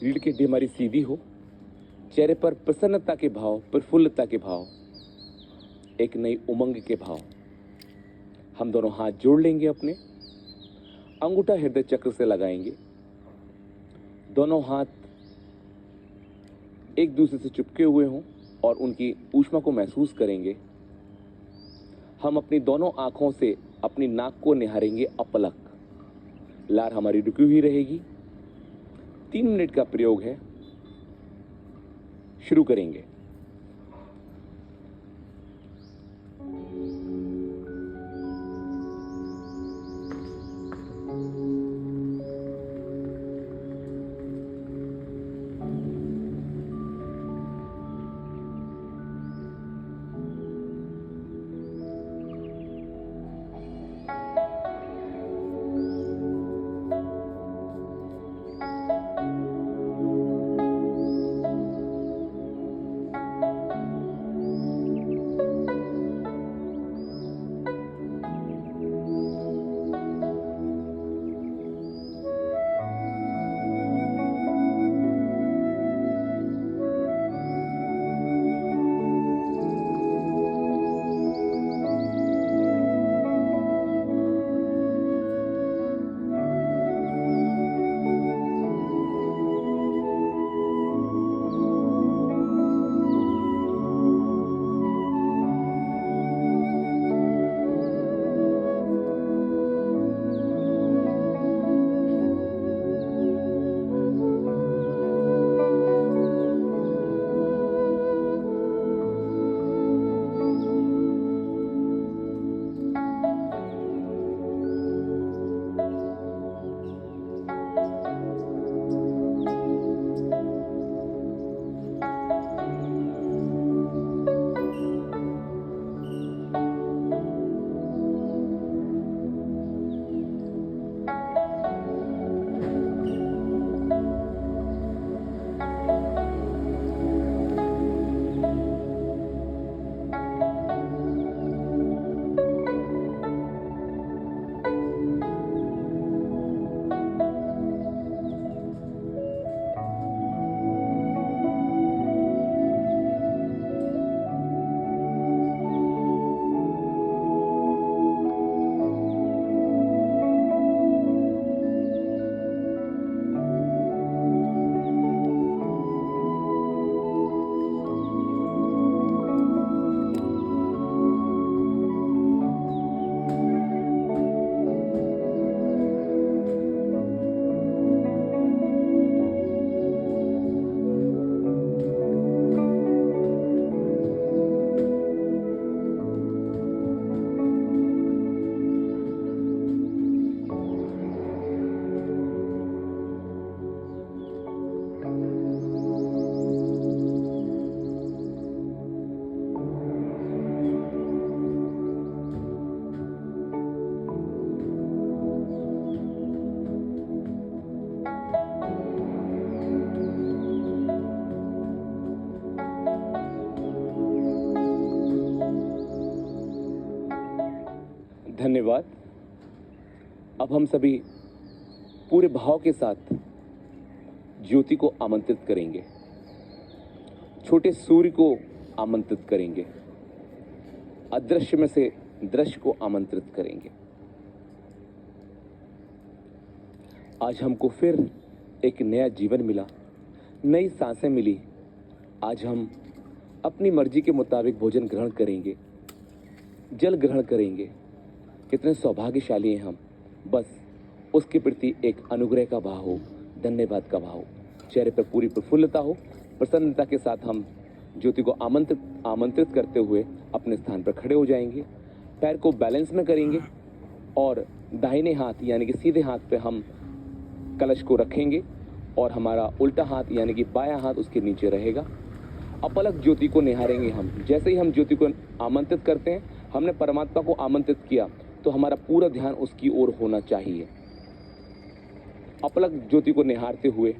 रीढ़ की हड्डी हमारी सीधी हो, चेहरे पर प्रसन्नता के भाव, प्रफुल्लता के भाव, एक नई उमंग के भाव। हम दोनों हाथ जोड़ लेंगे, अपने अंगूठा हृदय चक्र से लगाएंगे, दोनों हाथ एक दूसरे से चिपके हुए हों और उनकी ऊष्मा को महसूस करेंगे। हम अपनी दोनों आंखों से अपनी नाक को निहारेंगे अपलक। लार हमारी रुकी हुई रहेगी। 3 मिनट का प्रयोग है, शुरू करेंगे। धन्यवाद। अब हम सभी पूरे भाव के साथ ज्योति को आमंत्रित करेंगे, छोटे सूर्य को आमंत्रित करेंगे, अदृश्य में से दृश्य को आमंत्रित करेंगे। आज हमको फिर एक नया जीवन मिला, नई सांसें मिली। आज हम अपनी मर्जी के मुताबिक भोजन ग्रहण करेंगे, जल ग्रहण करेंगे। कितने सौभाग्यशाली हैं हम। बस उसके प्रति एक अनुग्रह का भाव हो, धन्यवाद का भाव हो, चेहरे पर पूरी प्रफुल्लता हो। प्रसन्नता के साथ हम ज्योति को आमंत्रित करते हुए अपने स्थान पर खड़े हो जाएंगे। पैर को बैलेंस में करेंगे और दाहिने हाथ यानी कि सीधे हाथ पे हम कलश को रखेंगे और हमारा उल्टा हाथ यानी कि बायां हाथ उसके नीचे रहेगा। अपलक ज्योति को निहारेंगे हम। जैसे ही हम ज्योति को आमंत्रित करते हैं, हमने परमात्मा को आमंत्रित किया, तो हमारा पूरा ध्यान उसकी ओर होना चाहिए। अपलक ज्योति को निहारते हुए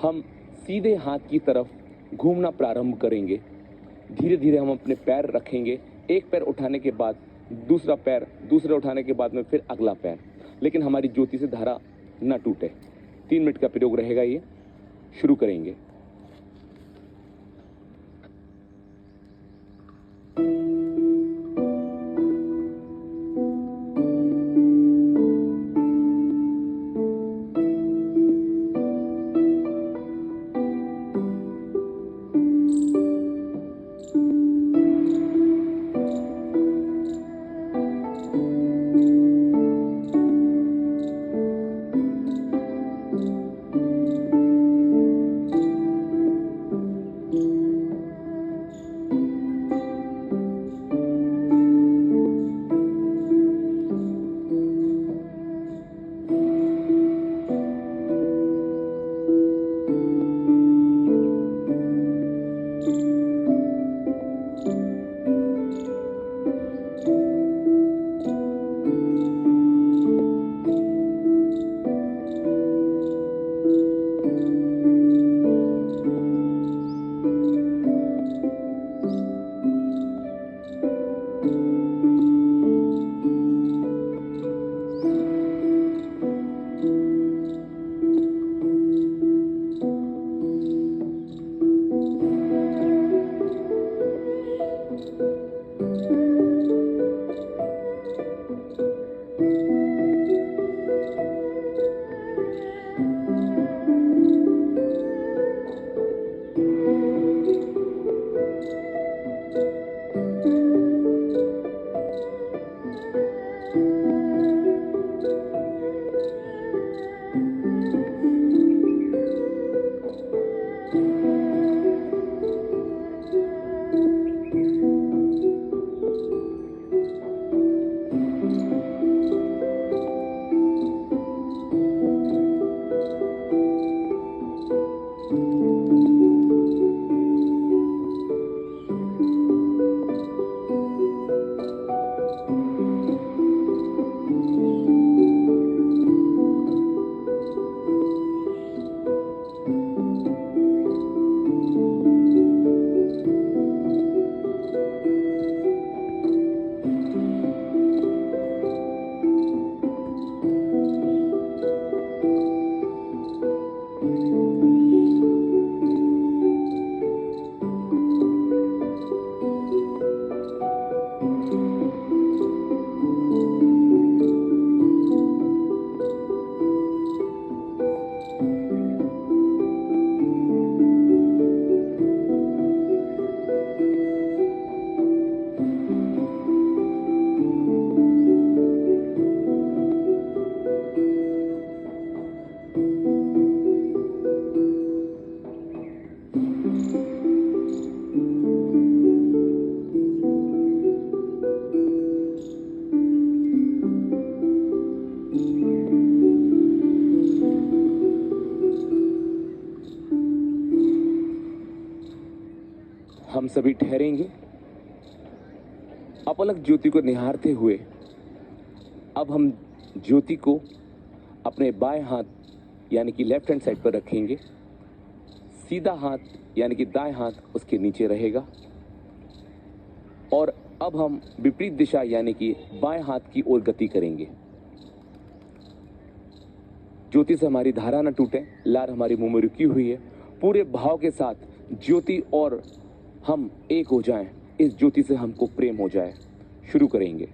हम सीधे हाथ की तरफ घूमना प्रारंभ करेंगे। धीरे धीरे हम अपने पैर रखेंगे, एक पैर उठाने के बाद दूसरा पैर, दूसरे उठाने के बाद में फिर अगला पैर, लेकिन हमारी ज्योति से धारा न टूटे। 3 मिनट का प्रयोग रहेगा ये। शुरू करेंगे। हम सभी ठहरेंगे, अपलक ज्योति को निहारते हुए। अब हम ज्योति को अपने बाएं हाथ यानी कि लेफ्ट हैंड साइड पर रखेंगे। सीधा हाथ यानी कि दाएं हाथ उसके नीचे रहेगा। और अब हम विपरीत दिशा यानी कि बाएं हाथ की ओर गति करेंगे। ज्योति से हमारी धारा न टूटे, लार हमारी मुंह में रुकी हुई है। पूरे भाव के साथ ज्योति और हम एक हो जाएं, इस ज्योति से हमको प्रेम हो जाए। शुरू करेंगे।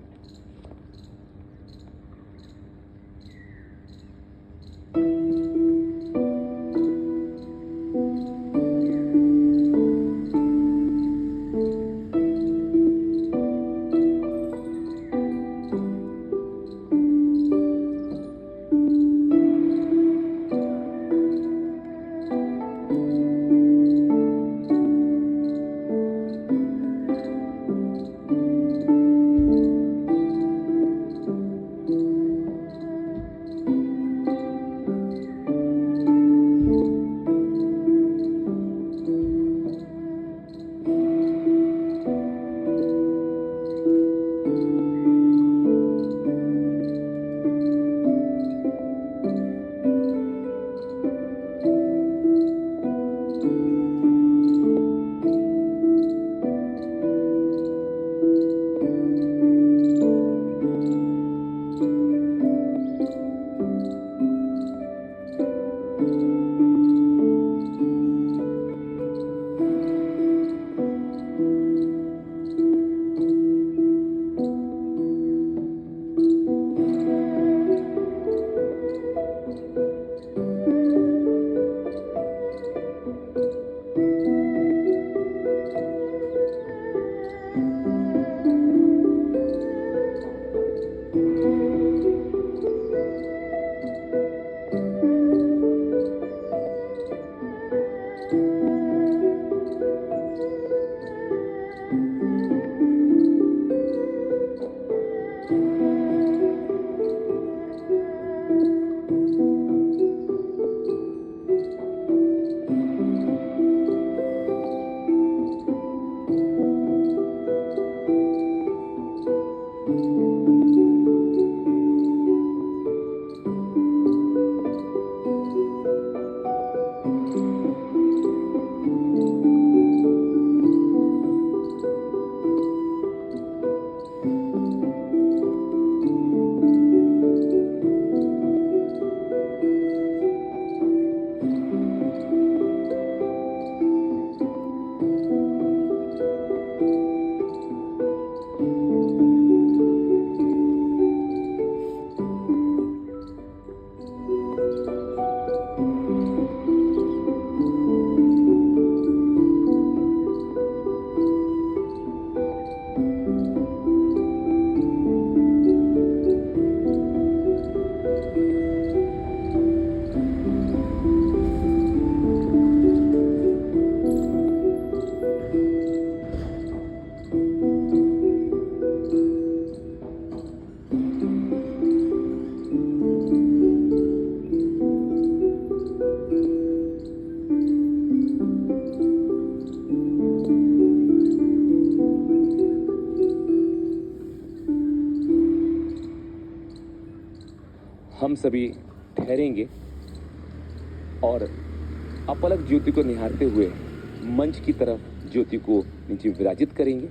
सभी ठहरेंगे और अपलक ज्योति को निहारते हुए मंच की तरफ ज्योति को नीचे विराजित करेंगे।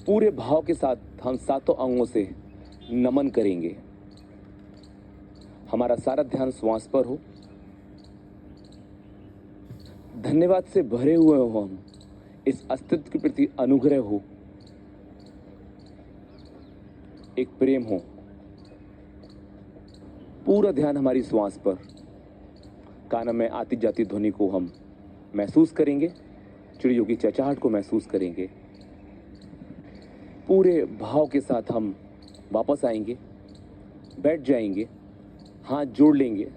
पूरे भाव के साथ हम सातों अंगों से नमन करेंगे। हमारा सारा ध्यान श्वास पर हो। धन्यवाद से भरे हुए हो हम, इस अस्तित्व के प्रति अनुग्रह हो, एक प्रेम हो। पूरा ध्यान हमारी श्वास पर। कानों में आती जाती ध्वनि को हम महसूस करेंगे, चिड़ियों की चहचहाहट को महसूस करेंगे। पूरे भाव के साथ हम वापस आएंगे, बैठ जाएंगे, हाथ जोड़ लेंगे।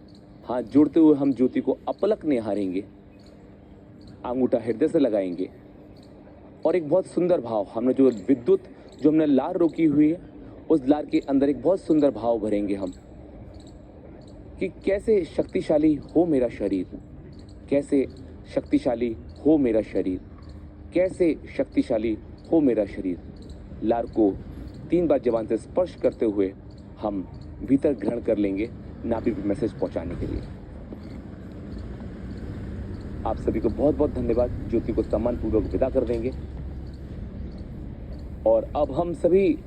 हाथ जोड़ते हुए हम ज्योति को अपलक निहारेंगे, अंगूठा हृदय से लगाएंगे और एक बहुत सुंदर भाव, हमने जो विद्युत जो हमने लार रोकी हुई है, उस लार के अंदर एक बहुत सुंदर भाव भरेंगे हम कि कैसे शक्तिशाली हो मेरा शरीर, कैसे शक्तिशाली हो मेरा शरीर, कैसे शक्तिशाली हो मेरा शरीर। लार को 3 बार जबान से स्पर्श करते हुए हम भीतर ग्रहण कर लेंगे, नाभि पे मैसेज पहुंचाने के लिए। आप सभी को बहुत बहुत धन्यवाद। ज्योति को सम्मानपूर्वक विदा कर देंगे और अब हम सभी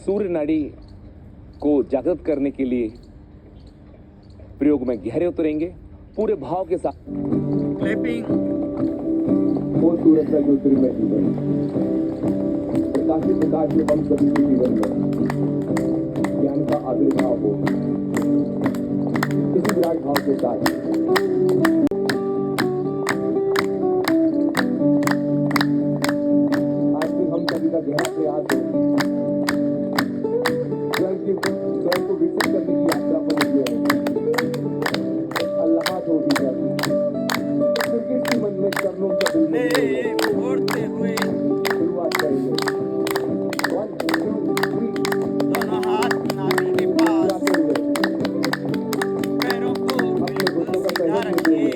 सूर्य नाड़ी को जागृत करने के लिए प्रयोग में गहरे उतरेंगे, पूरे भाव के साथ। क्लैपिंग। वो सूरज का ज्योतिर्मय जीवन, प्रकाशित प्रकाश में हम सभी के जीवन में ज्ञान का आविर्भाव हो। इसी विराट भाव के साथ आज भी हम सभी का गहरा प्रयास हो स्वयं को विकसित करने की यात्रा पर निकले हैं। अल्लाह तो भी किसी मन में चरणों का उड़ते हुए शुरुआत करेंगे। 1 2 3 दोनों हाथ नाभि के पास, पैरों को अपने घुटनों का सीधा सहयोग रखिए।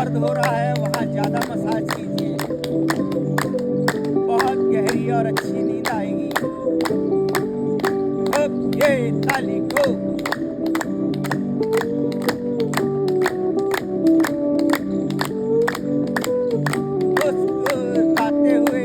दर्द हो रहा है वहाँ ज़्यादा मसाज कीजिए, बहुत गहरी और अच्छी नींद आएगी। अब ये ताली को गाते हुए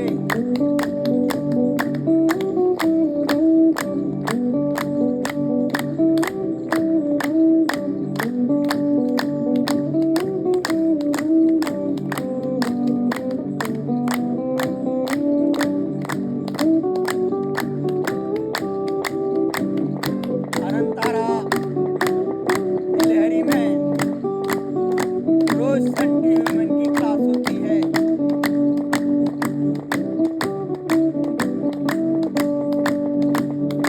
अनंतारा लहरी में रोज संडे वुमेन की क्लास होती है।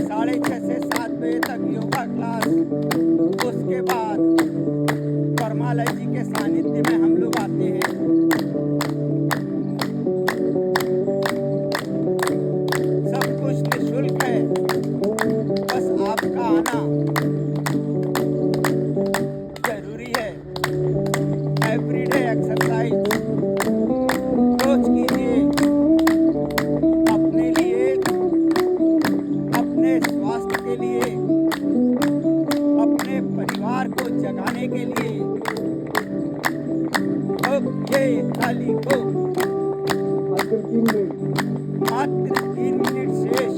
6:30 से 7 बजे तक योगा क्लास। उसके बाद परमालय जी के सानिध्य में हम लोग आते हैं। सब कुछ निःशुल्क है, बस आपका आना जरूरी है। एवरीडे एक्सरसाइज रोज कीजिए, अपने लिए, अपने स्वास्थ्य के लिए, अपने परिवार को जगाने के लिए। अब ये थाली को मात्र 3 मिनट शेष।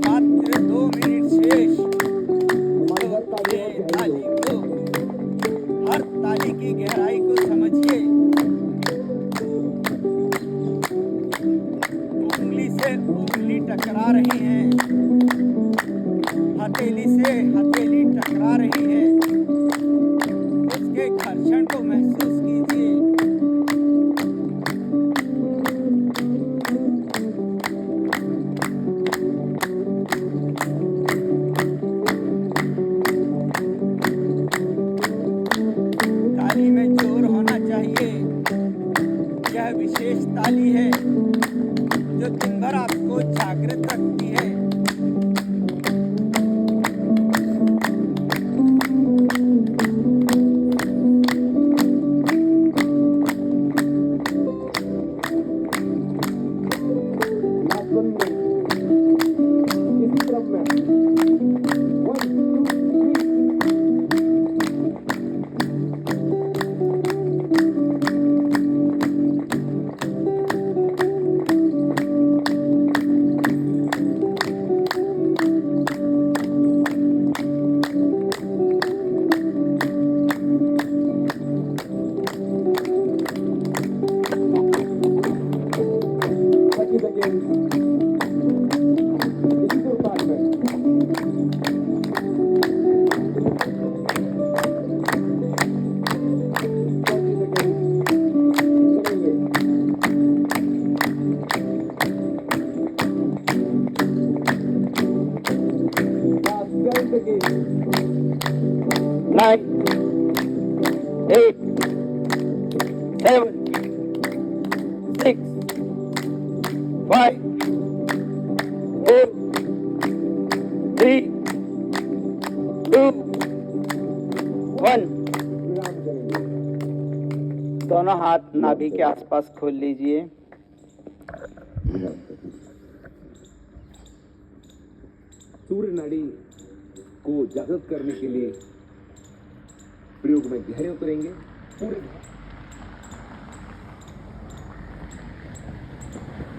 मात्र 2 मिनट शेष। ये ताली को, हर ताली की गहराई को समझिए। उंगली से उंगली टकरा रही है, हथेली से हथेली टकरा रही है। उसके घर्षण को महसूस कीजिए। ताली में जोर होना चाहिए। यह विशेष ताली है जो दिन भर आपको जागृत रखती है। Nine, 8, 7, 6, 5, 4, 3, 2, 1। दोनों हाथ नाभि के आसपास खोल लीजिए। सूर्य नाड़ी को जागृत करने के लिए प्रयोग में गहरे उतरेंगे। पूरे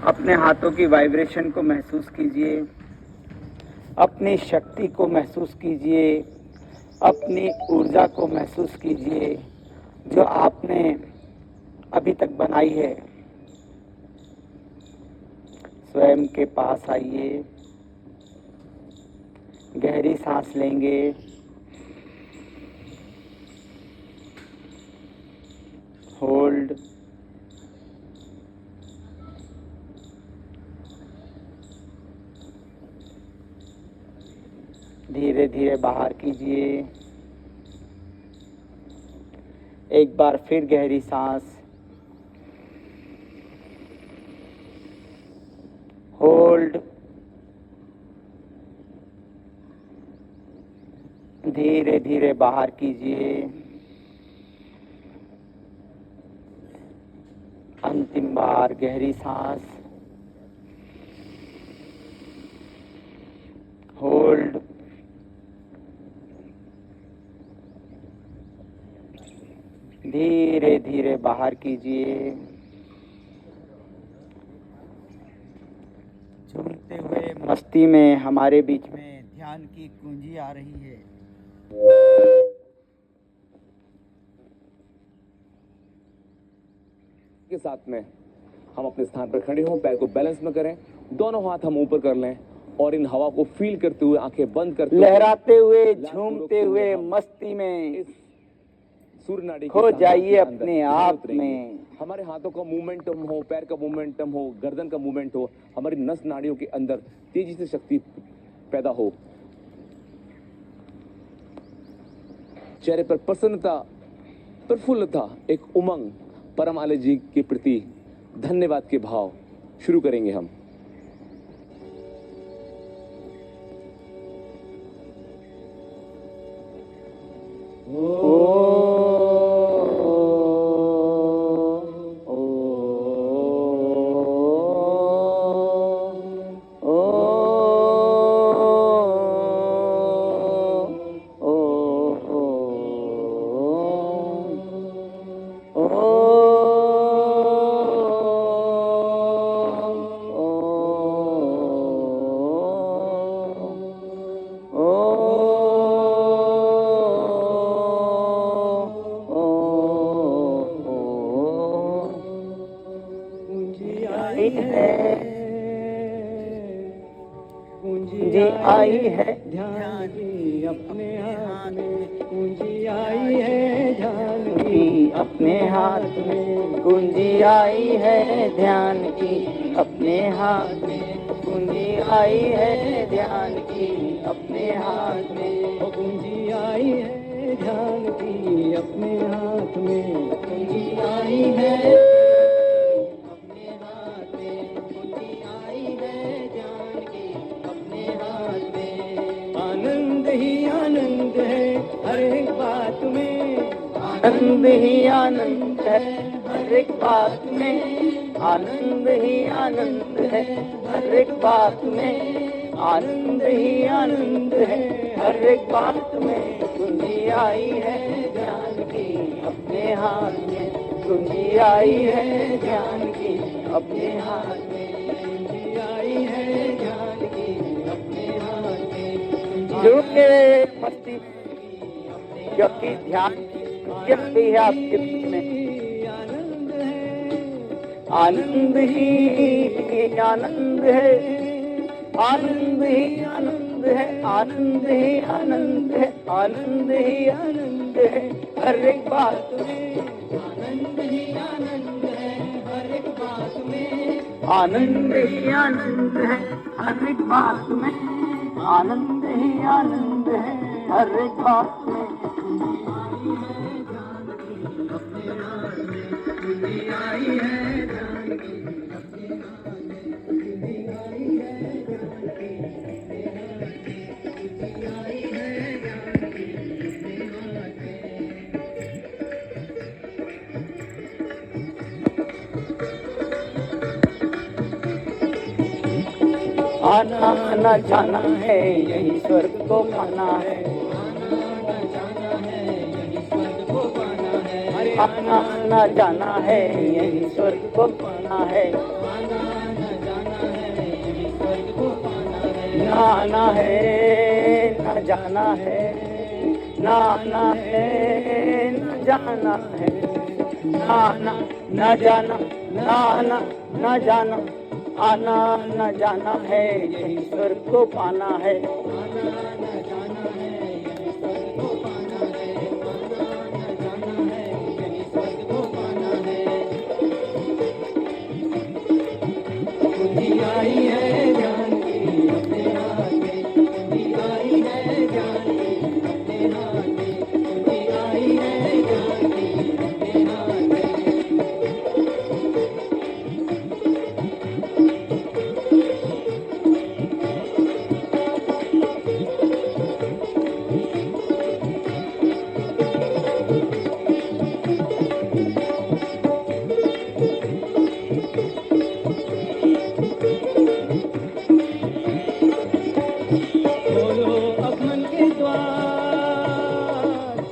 अपने हाथों की वाइब्रेशन को महसूस कीजिए, अपनी शक्ति को महसूस कीजिए, अपनी ऊर्जा को महसूस कीजिए जो आपने अभी तक बनाई है। स्वयं के पास आइए, गहरी सांस लेंगे, होल्ड, धीरे धीरे बाहर कीजिए। एक बार फिर गहरी सांस, होल्ड, धीरे धीरे बाहर कीजिए। अंतिम बार गहरी सांस, होल्ड, धीरे धीरे बाहर कीजिए। झूमते हुए मस्ती में हमारे बीच में ध्यान की कुंजी आ रही है। के साथ में हम अपने स्थान पर खड़े हों, पैर को बैलेंस में करें, दोनों हाथ हम ऊपर कर लें और इन हवा को फील करते हुए आंखें बंद करते लहराते हुए, झूमते हुए मस्ती में इस सूर्य नाड़ी खो जाइए अपने आप में। हमारे हाथों का मूवमेंटम हो, पैर का मूवमेंटम हो, गर्दन का मूवमेंट हो, हमारी नस नाड़ियों के अंदर तेजी से शक्ति पैदा हो। चेहरे पर प्रसन्नता, प्रफुल्लता, एक उमंग, परम आले जी के प्रति धन्यवाद के भाव। शुरू करेंगे हम। पूंजी आई है ध्यान की अपने हाथ में, पूंजी आई है ध्यान की अपने हाथ में, पूंजी आई है ध्यान की अपने हाथ में, पूंजी आई है ध्यान की अपने हाथ में, पूंजी आई है ध्यान की अपने हाथ में, पूंजी आई है आनंद ही आनंद है हर एक बात में, आनंद ही आनंद है हर एक बात में, आनंद ही आनंद है हर एक बात में, पूंजी आई है ध्यान की अपने हाथ में, पूंजी आई है ध्यान की अपने हाथ में, पूंजी आई है ध्यान की अपने हाथ में। जो के मस्ती में क्योंकि ध्यान शक्ति है आपके बीच में, आनंद ही आनंद है, आनंद ही आनंद है, आनंद ही आनंद है, आनंद ही आनंद है हर एक बात में, आनंद ही आनंद है हर एक बात में, आनंद ही आनंद है हर एक बात में, आनंद ही आनंद है हर एक बात में। आना न जाना है यही स्वर्ग को पाना है, आना न जाना है यही स्वर्ग को पाना है, ना आना है ना जाना है, ना आना है ना जाना है, ना आना ना जाना, ना आना ना जाना, आना न जाना है यही स्वर्ग को पाना है। कुंजी आई है ज्ञान की अपने हाथ में, कुंजी आई है ज्ञान की अपने हाथ में, कुंजी आई है ज्ञान की अपने हाथ में।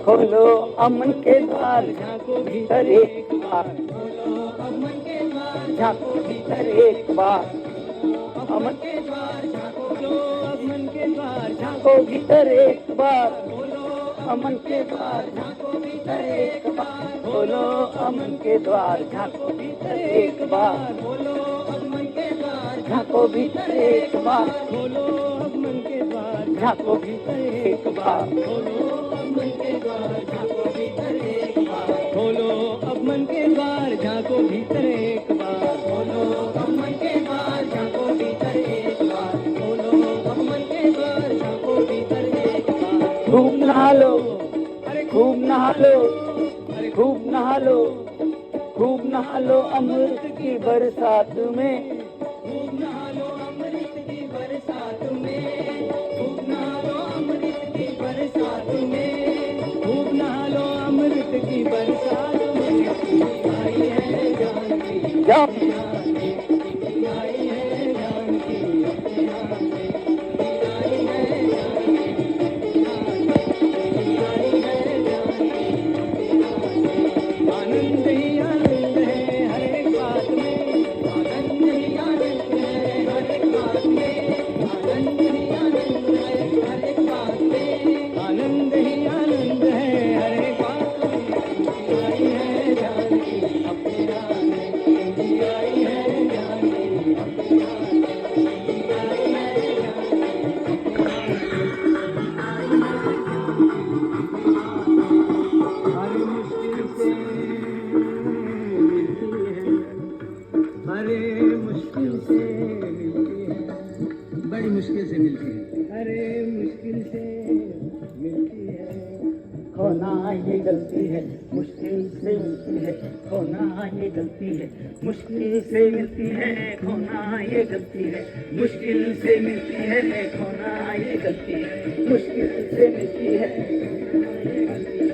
खोलो अमन के द्वार, झांको भीतर एक बार, अमन के द्वार झांको भीतर एक बार, अमन के द्वार झांको, अमन के द्वार झांको भीतर एक बार, खोलो अमन के द्वार, झांको भीतर एक बार, खोलो अमन के द्वार, झांको भीतर एक बार, खोलो अमन के द्वार झांको भीतर एक बार, खोलो अमन के द्वार झांको भीतर एक बार, खोलो अमन के द्वार झांको भीतर एक बार, खोलो अमन के द्वार झांको भीतर एक बार, खोलो अमन के द्वार झांको भीतर एक बार, खोलो अमन के द्वार झांको भीतर एक बार। खूब नहा लो, अरे खूब नहा लो, खूब नहा लो, खूब नहा लो अमृत की बरसात में, खूब नहा लो अमृत की बरसात में, खूब नहा लो अमृत की बरसात में, खूब नहा लो अमृत की बरसात में। आई है ज्ञान की जाओ आई है ज्ञान की अपने हाथ में, आई है ज्ञान की आई है ज्ञान की। आनंद ही आनंद है हर एक बात में, आनंद ही आनंद है हर एक बात में, आनंद ही आनंद है हर एक बात में, आनंद ही आनंद है हर एक बात में। आई है ज्ञान की अपने हाथ में, आई है ज्ञान की अपने हाथ में, आई है ज्ञान हर मुश्किल से मिलती है, हरे मुश्किल से मिलती है, बड़ी मुश्किल से मिलती है, हरे मुश्किल से मिलती है। खोना ये गलती है, मुश्किल से मिलती है, खोना ये गलती है, मुश्किल से मिलती है, खोना ये गलती है, मुश्किल से मिलती है, खोना ये गलती है, मुश्किल से मिलती है,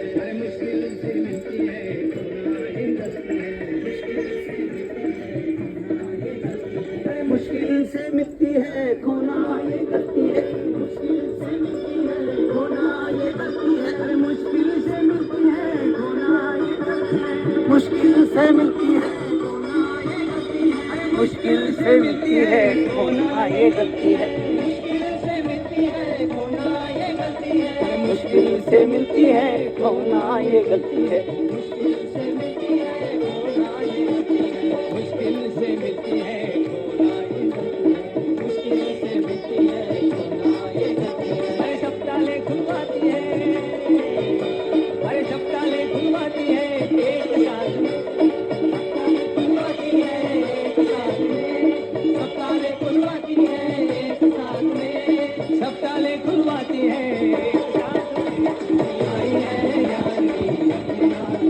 हर मुश्किल से मिलती है, खोना ये गलती है, मुश्किल से मिलती है, खोना ये गलती है, मुश्किल से मिलती है, खोना ये गलती है, मुश्किल से मिलती है, खोना ये गलती है, मुश्किल से मिलती है, मुश्किल से मिलती है, खोना ये गलती है, मुश्किल से मिलती है, खोना ये गलती है, मुश्किल से मिलती है, मुश्किल से मिलती है, खोना ये गलती है। अरे सब ताले खुलवाती है, अरे सब ताले खुलवाती है एक साथ में, खुलवाती है एक साथ में, सब ताले खुलवाती है एक साथ में, सब ताले खुलवाती है एक साथ में। आई है ज्ञान की अपने हाथ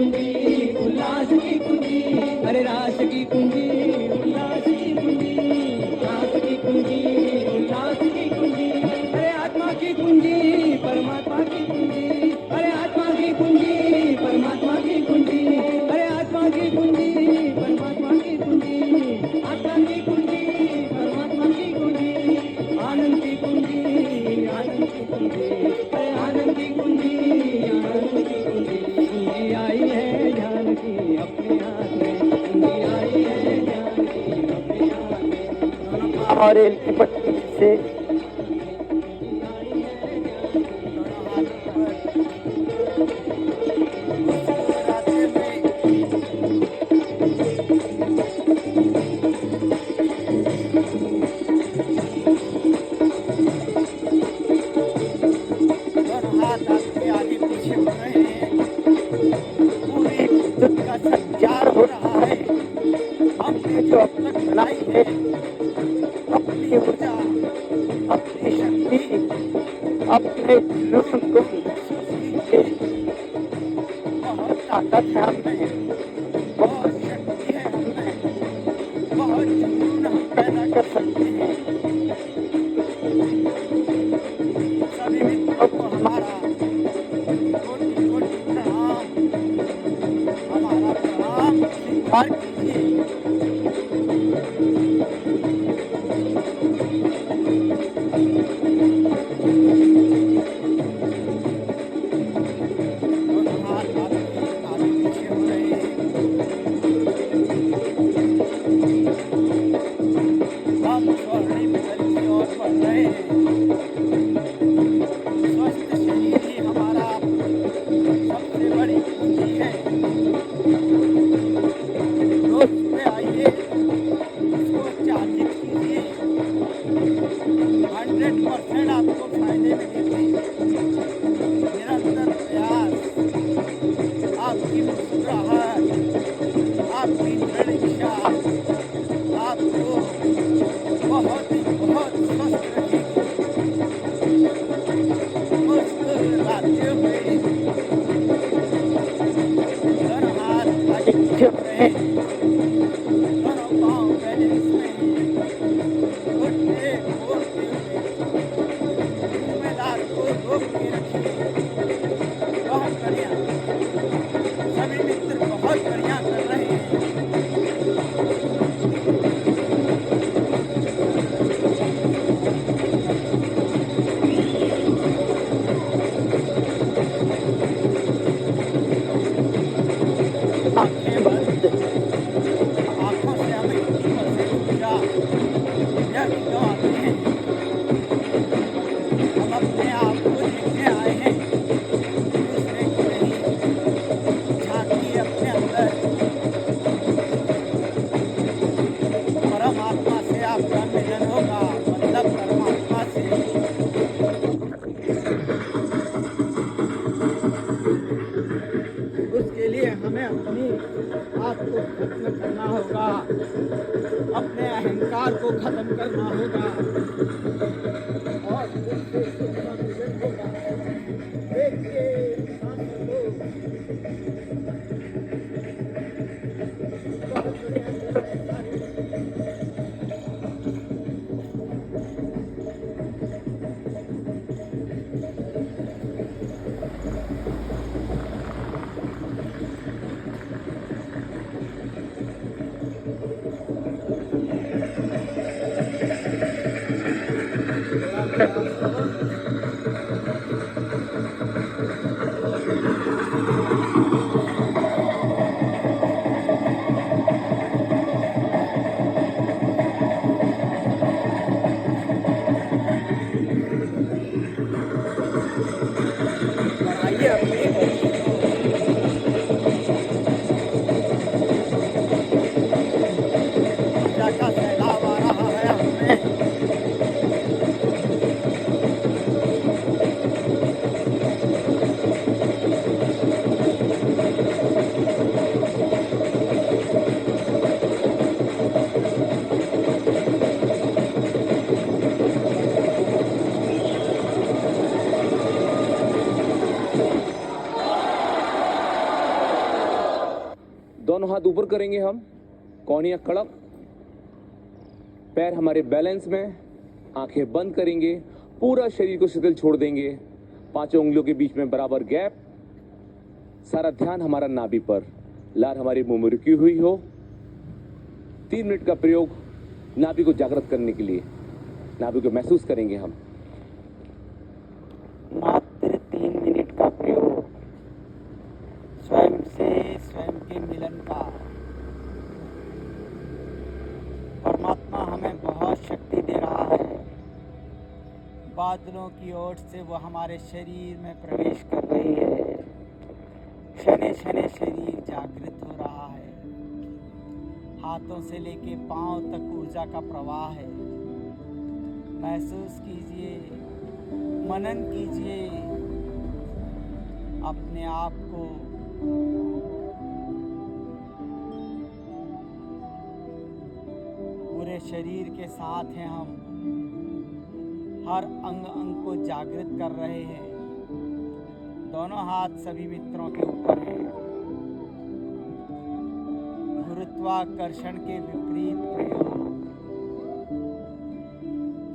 कुंजी उल्लास की कुंजी, अरे रास की कुंजी उल्लास की कुंजी, रास की कुंजी उल्लास की कुंजी, अरे आत्मा की कुंजी परमात्मा की कुंजी, अरे आत्मा की कुंजी परमात्मा की कुंजी, अरे आत्मा की कुंजी परमात्मा की कुंजी, आत्मा की कुंजी परमात्मा की कुंजी, आनंद की कुंजी आनंद की कुंजी, अरे आनंद की कुंजी आनंद की कुंजी, कुंजी आई है ज्ञान की अपने हाथ में, कुंजी आई है ज्ञान की अपने हाथ में। और रेल की पटरी से आगे पीछे हो रहे हैं, पूरी विद्युत का संचार हो रहा है। हमने जो अब तक बनाई है अपनी ऊर्जा, अपनी शक्ति, अपने जुनून को महसूस कीजिए। बहुत ताकत है हमें, बहुत शक्ति है हमें, बहुत जुनून हम पैदा कर सकते हैं। सभी मित्रों को हमारा कोटि कोटि प्रणाम, हमारा प्रणाम स्वीकार कीजिए। स्वस्थ शरीर ही हमारा सबसे बड़ी पूंजी है। रोज सुबह आइए, इसको चार्जिंग कीजिए, 100% आपको फायदे मिलेंगे। निरंतर प्रयास, आपकी मुस्कुराहट, आपकी दृढ़ इच्छा आपको बहुत स्वस्थ रखेगी। मुस्कुराते हुए हर हाथ आगे पीछे हो रहे, दोनों पाँव बैलेंस में, घुटने बोलते हुए जिम्मेदार को रोक के रखिए। बहुत बढ़िया, सभी मित्र बहुत बढ़िया कर रहे हैं। आंखें बंद, आंखों से हमें 80% ऊर्जा व्यर्थ गंवाते हैं। हम अपने आप को देखने आए हैं, दूसरे को नहीं। झांकिए अपने अंदर, परमात्मा से आपका मिलन होगा, मतलब परमात्मा से। उसके लिए हमें अपनी बात को खत्म करना होगा, अपने अहंकार को खत्म करना होगा और उससे सुख का मिलन होगा। देखिए सामने लोग बहुत बड़े अंदर है सारे। दोनों हाथ ऊपर करेंगे हम, कौनियां कड़क, पैर हमारे बैलेंस में, आंखें बंद करेंगे, पूरा शरीर को शिथिल छोड़ देंगे, पांचों उंगलियों के बीच में बराबर गैप, सारा ध्यान हमारा नाभि पर, लार हमारी मुंह में रुकी हुई हो। 3 मिनट का प्रयोग नाभि को जागृत करने के लिए, नाभि को महसूस करेंगे हम। मात्र 3 मिनट का प्रयोग स्वयं से स्वयं के मिलन का। परमात्मा हमें बहुत शक्ति दे रहा है। बादलों की ओर से वो हमारे शरीर में प्रवेश कर रही है। क्षणे क्षणे शरीर जागृत हो रहा है। हाथों से लेके पांव तक ऊर्जा का प्रवाह है। महसूस कीजिए, मनन कीजिए अपने आप को। पूरे शरीर के साथ हैं हम, हर अंग अंग को जागृत कर रहे हैं। दोनों हाथ सभी मित्रों के ऊपर हैं। गुरुत्वाकर्षण के विपरीत प्रयोग।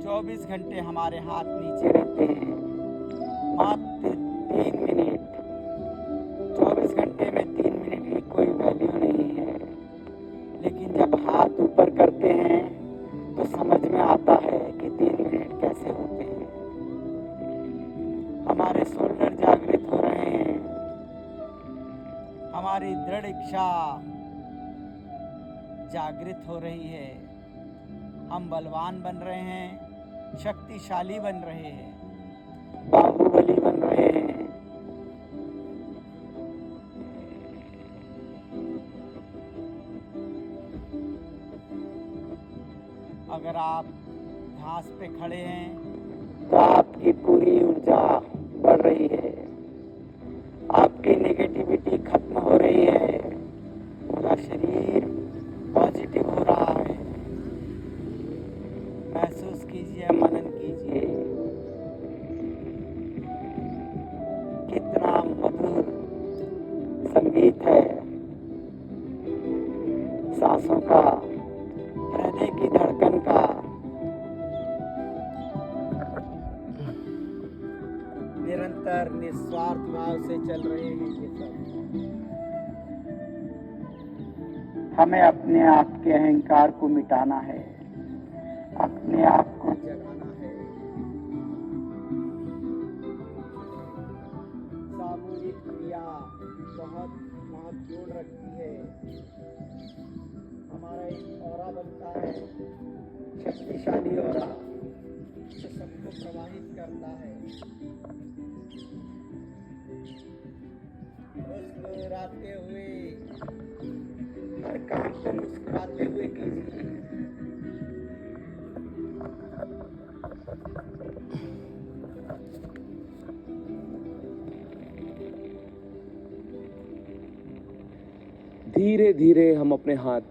24 घंटे हमारे हाथ नीचे रहते हैं। मात्र 3 मिनट। 24 घंटे में 3 मिनट की कोई वैल्यू नहीं है, लेकिन जब हाथ ऊपर करते हैं तो समझ में आता है कि 3 मिनट कैसे होते हैं। हमारे शोल्डर जागृत हो रहे हैं। हमारी दृढ़ इच्छा जागृत हो रही है। हम बलवान बन रहे हैं, शक्तिशाली बन रहे हैं, बाहुबली बन रहे हैं। अगर आप घास पे खड़े हैं तो आपकी पूरी ऊर्जा बढ़ रही है। आपकी नेगेटिविटी खत्म हो रही है। पूरा शरीर पॉजिटिव हो रहा है। महसूस कीजिए, मनन कीजिए। कितना मधुर संगीत है। सांसों का, हृदय की धड़कन का। निरंतर निस्वार्थ भाव से चल रहे हैं ये सब। हमें अपने आप के अहंकार को मिटाना है, अपने आप को जगाना है। सामूहिक क्रिया बहुत महत्वपूर्ण रखती है। हमारा एक ऑरा बनता है, शक्तिशाली ऑरा, जो सबको प्रवाहित करता है। मुस्कुराते हुए, हर काम को मुस्कुराते हुए कीजिए। धीरे धीरे हम अपने हाथ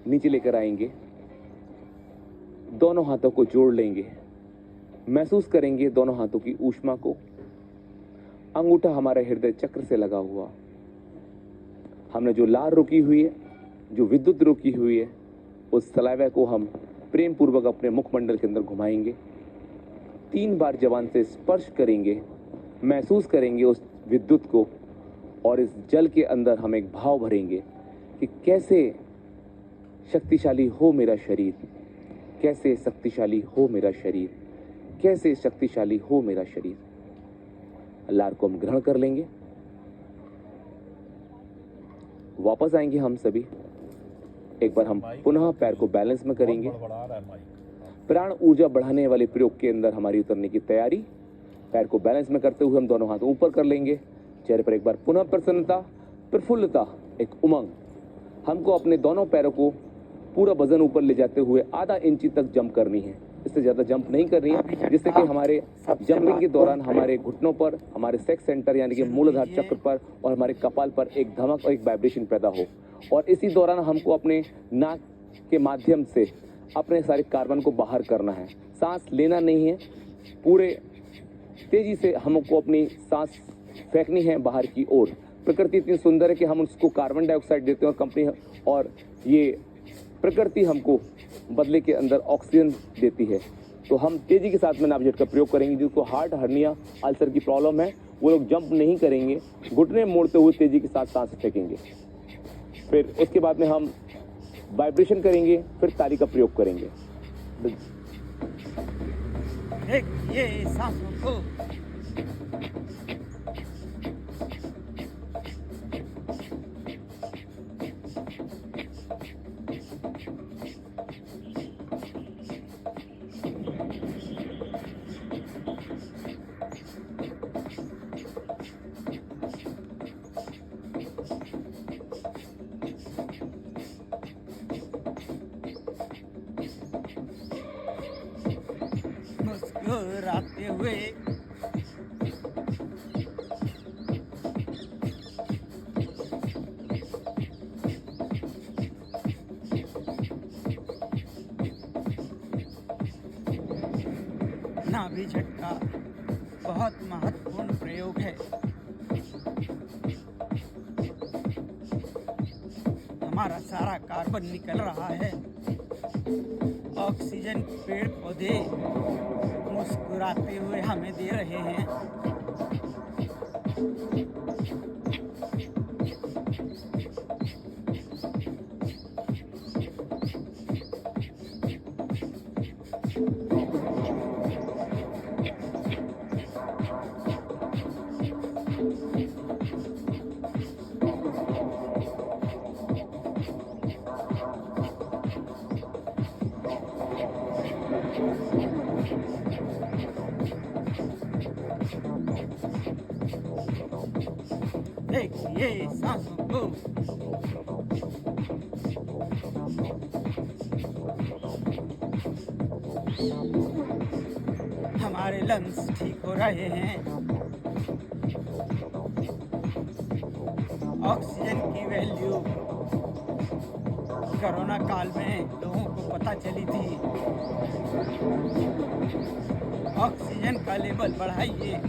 नीचे लेकर आएंगे। दोनों हाथों को जोड़ लेंगे। महसूस करेंगे दोनों हाथों की ऊष्मा को। अंगूठा हमारे हृदय चक्र से लगा हुआ। हमने जो लार रोकी हुई है, जो विद्युत रोकी हुई है, उस सलाइवा को हम प्रेम पूर्वक अपने मुखमंडल के अंदर घुमाएंगे। 3 बार जबान से स्पर्श करेंगे। महसूस करेंगे उस विद्युत को, और इस जल के अंदर हम एक भाव भरेंगे कि कैसे शक्तिशाली हो मेरा शरीर, कैसे शक्तिशाली हो मेरा शरीर, कैसे शक्तिशाली हो मेरा शरीर। लार को हम ग्रहण कर लेंगे। वापस आएंगे हम सभी। एक बार हम पुनः पैर को बैलेंस में करेंगे। प्राण ऊर्जा बढ़ाने वाले प्रयोग के अंदर हमारी उतरने की तैयारी। पैर को बैलेंस में करते हुए हम दोनों हाथ ऊपर कर लेंगे। चेहरे पर एक बार पुनः प्रसन्नता, प्रफुल्लता, एक उमंग। हमको अपने दोनों पैरों को पूरा वजन ऊपर ले जाते हुए आधा इंची तक जंप करनी है। इससे ज्यादा जंप नहीं करनी है, जिससे कि हमारे जंपिंग के दौरान हमारे घुटनों पर, हमारे सेक्स सेंटर यानी कि मूलाधार चक्र पर और हमारे कपाल पर एक धमक और एक वाइब्रेशन पैदा हो। और इसी दौरान हमको अपने नाक के माध्यम से अपने सारे कार्बन को बाहर करना है। सांस लेना नहीं है, पूरे तेजी से हमको अपनी सांस फेंकनी है बाहर की ओर। प्रकृति इतनी सुंदर है कि हम उसको कार्बन डाइऑक्साइड देते हैं और कंपनी और ये प्रकृति हमको बदले के अंदर ऑक्सीजन देती है। तो हम तेज़ी के साथ में नाभिजट का प्रयोग करेंगे। जिसको हार्ट हर्निया अल्सर की प्रॉब्लम है वो लोग जंप नहीं करेंगे, घुटने मोड़ते हुए तेज़ी के साथ सांस फेंकेंगे। फिर उसके बाद में हम वाइब्रेशन करेंगे, फिर ताली का प्रयोग करेंगे। देखिए सांसों को, मुस्कुराते हुए नाभि झटका बहुत महत्वपूर्ण प्रयोग है। हमारा सारा कार्बन निकल रहा है, ऑक्सीजन पेड़ पौधे मुस्कुराते हुए हमें दे रहे हैं। देखिए सांसों को, हमारे लंग्स ठीक हो रहे हैं। ऑक्सीजन की वैल्यू कोरोना काल में लोगों को पता चली थी। ऑक्सीजन का लेवल बढ़ाइए।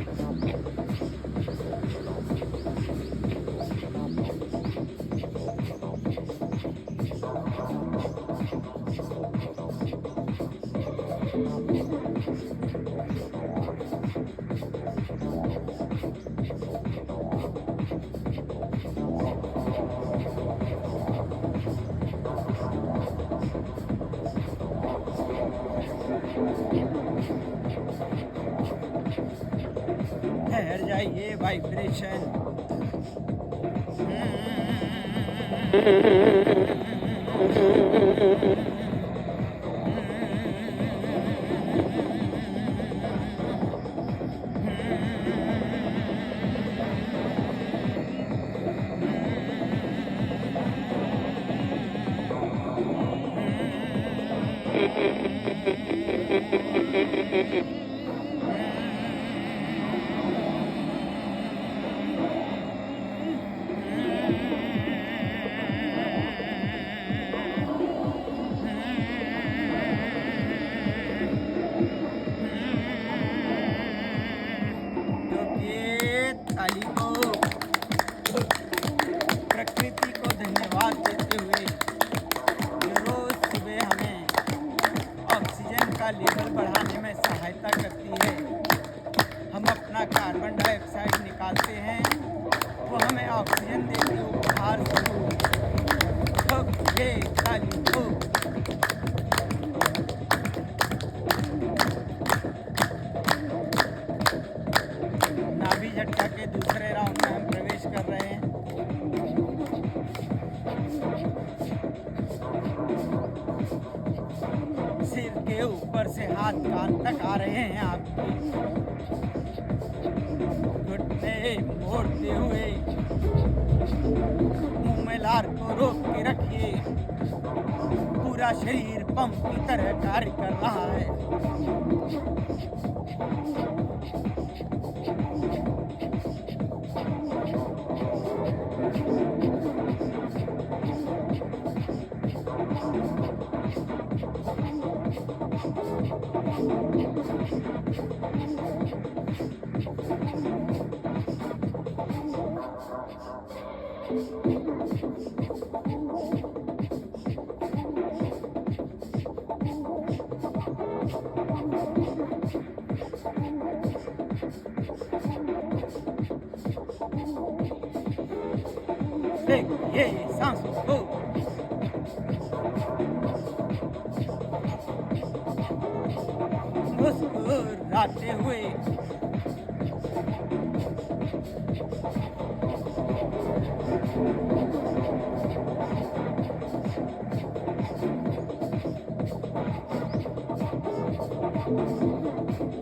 ठहर जाइए, वाइब्रेशन। ताली को, प्रकृति को धन्यवाद देते हुए जो रोज सुबह हमें ऑक्सीजन का लेवल बढ़ाने में सहायता करती है। हम अपना कार्बन डाइऑक्साइड निकालते हैं, वो हमें ऑक्सीजन देती उपहार स्वरूप। ये ताली को नाभि झटका के दूसरे राउंड में हम प्रवेश कर रहे हैं। सिर के ऊपर से हाथ कान तक आ रहे हैं आपके। घुटने मोड़ते हुए मुंह में लार को रोक के रखिए। पूरा शरीर पंप की तरह कार्य कर रहा है। को मुस्कुराते हुए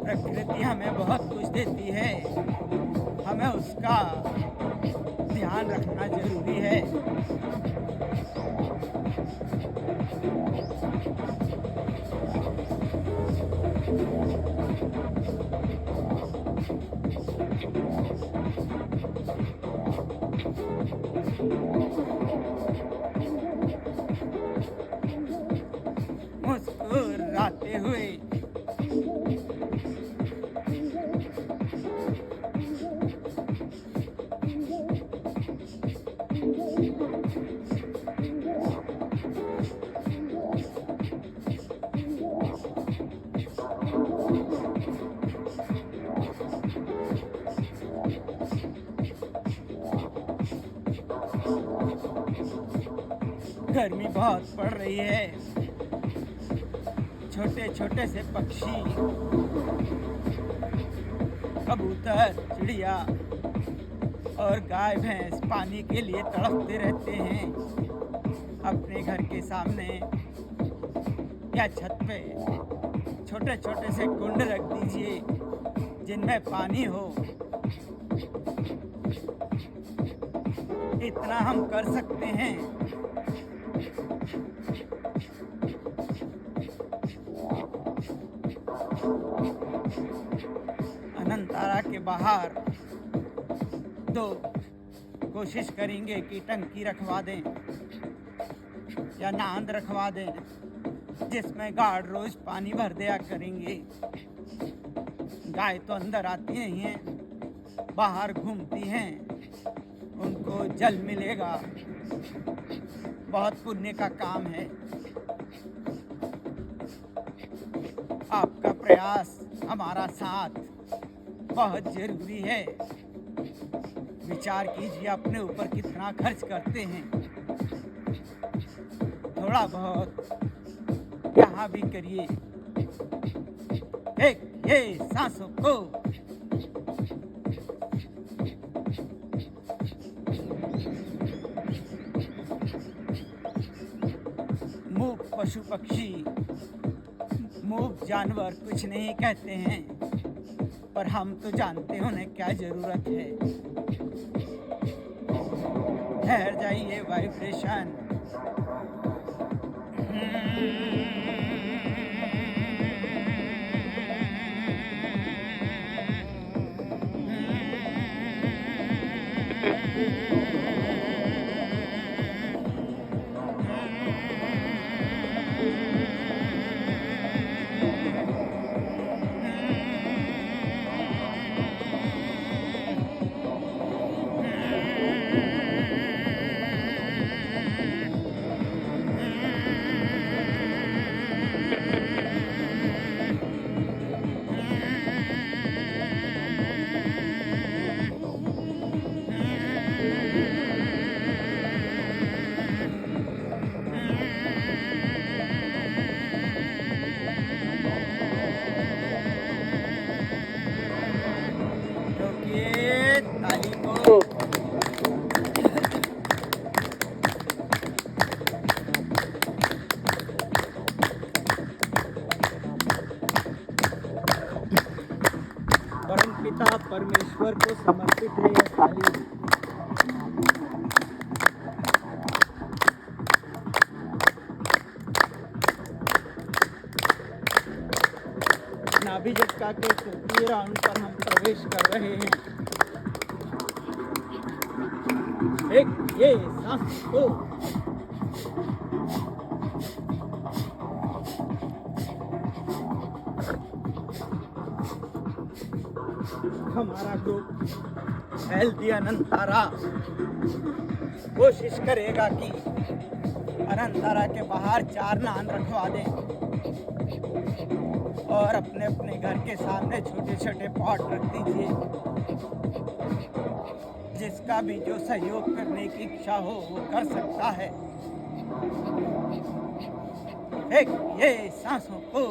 प्रकृति हमें बहुत कुछ देती है, हमें उसका ध्यान रखना जरूरी है। मुस्कुराते हुए गर्मी बहुत पड़ रही है। छोटे छोटे से पक्षी, कबूतर, चिड़िया और गाय भैंस पानी के लिए तड़पते रहते हैं। अपने घर के सामने या छत पे छोटे छोटे से कुंड रख दीजिए जिनमें पानी हो। इतना हम कर सकते हैं। अनंतारा के बाहर तो कोशिश करेंगे कि टंकी रखवा दें या नांद रखवा दें जिसमें गार्ड रोज पानी भर दिया करेंगे। गाय तो अंदर आती नहीं हैं, बाहर घूमती हैं, उनको जल मिलेगा। बहुत पुण्य का काम है। आपका प्रयास, हमारा साथ बहुत जरूरी है। विचार कीजिए अपने ऊपर कितना खर्च करते हैं। थोड़ा बहुत यहाँ भी करिए। एक ये सांसों को मूक पशु पक्षी, मूक जानवर कुछ नहीं कहते हैं, पर हम तो जानते हैं उन्हें क्या जरूरत है। ठहर जाइए वाइब्रेशन। परमपिता परमेश्वर को समर्पित है यह थाली। नाभि झटका के तृतीय राउंड पर हम प्रवेश कर रहे हैं। एक ये सांस को हमारा ग्रुप हेल्दी अनंतारा कोशिश करेगा कि अनंतारा के बाहर 4 नान रखवा दें और अपने अपने घर के सामने छोटे छोटे पॉट रख दीजिए। जिसका भी जो सहयोग करने की इच्छा हो वो कर सकता है। फेंकिए सांसों को,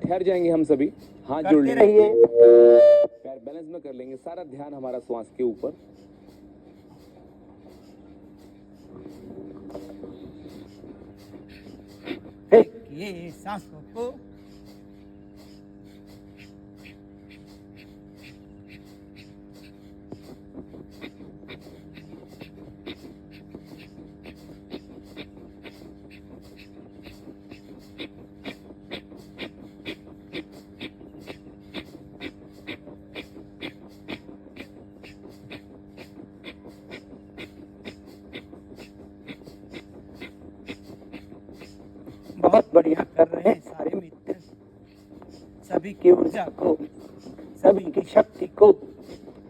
ठहर जाएंगे हम सभी, हाथ जोड़ करते लेंगे, रहिए। पैर बैलेंस में कर लेंगे, सारा ध्यान हमारा श्वास के ऊपर। फेंकिए सांसों को, बहुत बढ़िया कर रहे हैं सारे मित्र। सभी की ऊर्जा को, सभी की शक्ति को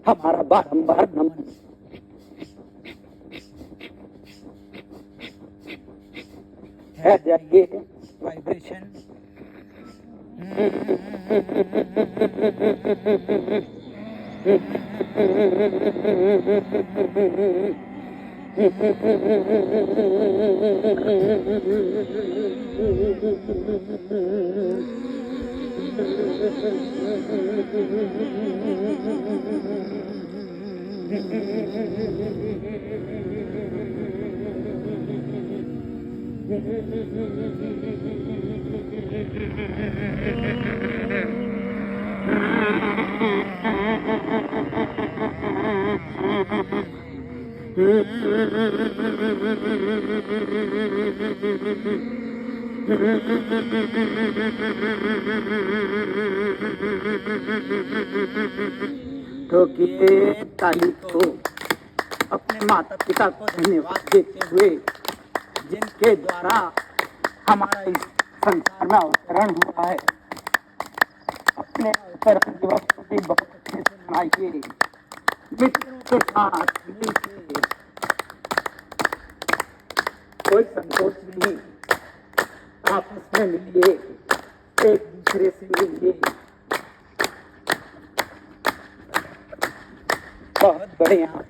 हमारा बारंबार नमन। ठहर जाइए, वाइब्रेशन। ठोकिए ताली को, अपने माता पिता को धन्यवाद देते हुए, जिनके द्वारा हमारा इस संसार में अवतरण हुआ है। अपने अवतरण दिवस को भी बहुत अच्छे से मनाइए, मित्रों के साथ मिलकर। कोई संकोच नहीं, आपस में मिलिए, एक दूसरे से मिलिए। बहुत बढ़िया।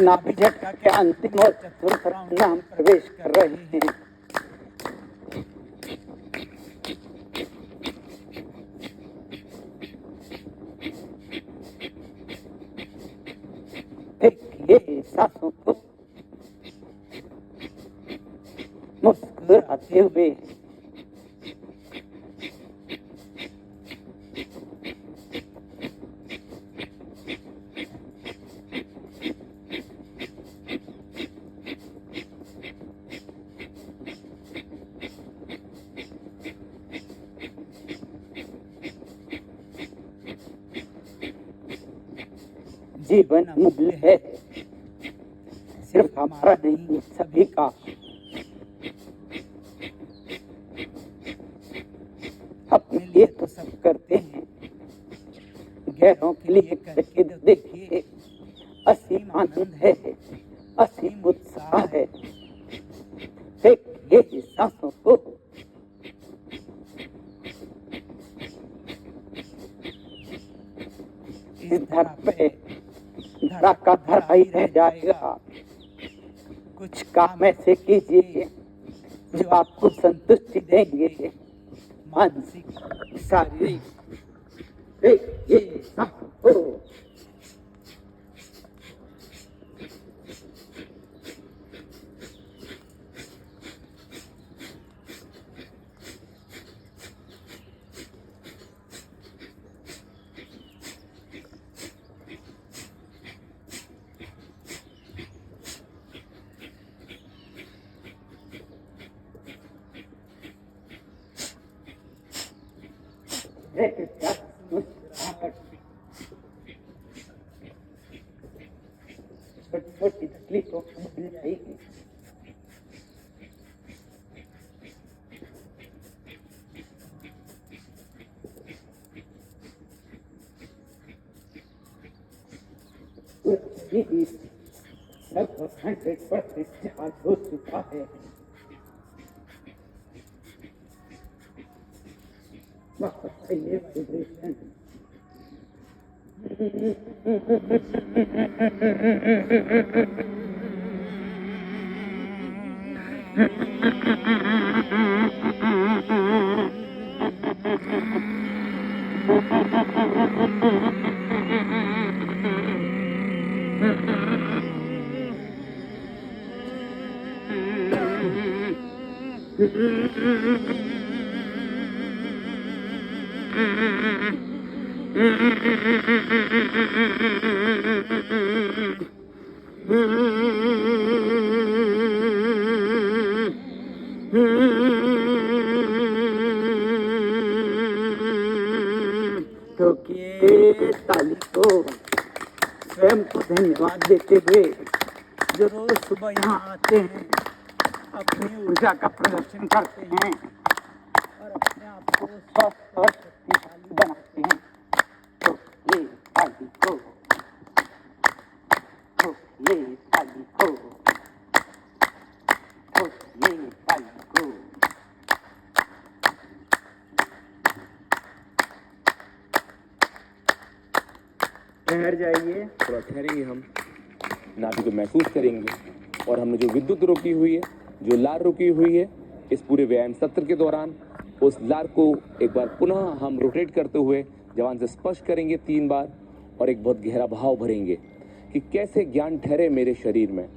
नाभि झटका के अंतिम और चतुर्थ राउंड में हम प्रवेश कर रहे हैं। फेंकिए सांसों को, मुस्कुराते हुए। जीवन अमूल्य है, सिर्फ हमारा नहीं, सभी का। अपने लिए तो सब करते हैं, गैरों के लिए करके तो देखिए। असीम आनंद है, असीम उत्साह है। देखिए सांसों को, इस धरा पे धरा का धरा ही रह जाएगा। कुछ काम ऐसे कीजिए जो आपको संतुष्टि देंगे, मानसिक, शारीरिक। ये सांसों को, छोटी तकलीफों को भूल जाएगी। लगभग 100% चार्ज हो चुका है। ये vibration. ठोकिए ताली को स्वयं को धन्यवाद देते हुए जो रोज सुबह यहाँ आते हैं, अपनी ऊर्जा का प्रदर्शन करते हैं और अपने आप को स्वस्थ और शक्तिशाली बनाते हैं। ठोकिए ताली को, ठोकिए ताली को, ठोकिए ताली को। ठहर जाइए। थोड़ा ठहरेंगे हम, नाभि को महसूस करेंगे और हमने जो विद्युत रोकी हुई है, जो लार रुकी हुई है, इस पूरे व्यायाम सत्र के दौरान उस लार को एक बार पुनः हम रोटेट करते हुए जवान से स्पर्श करेंगे 3 बार और एक बहुत गहरा भाव भरेंगे कि कैसे ज्ञान ठहरे मेरे शरीर में,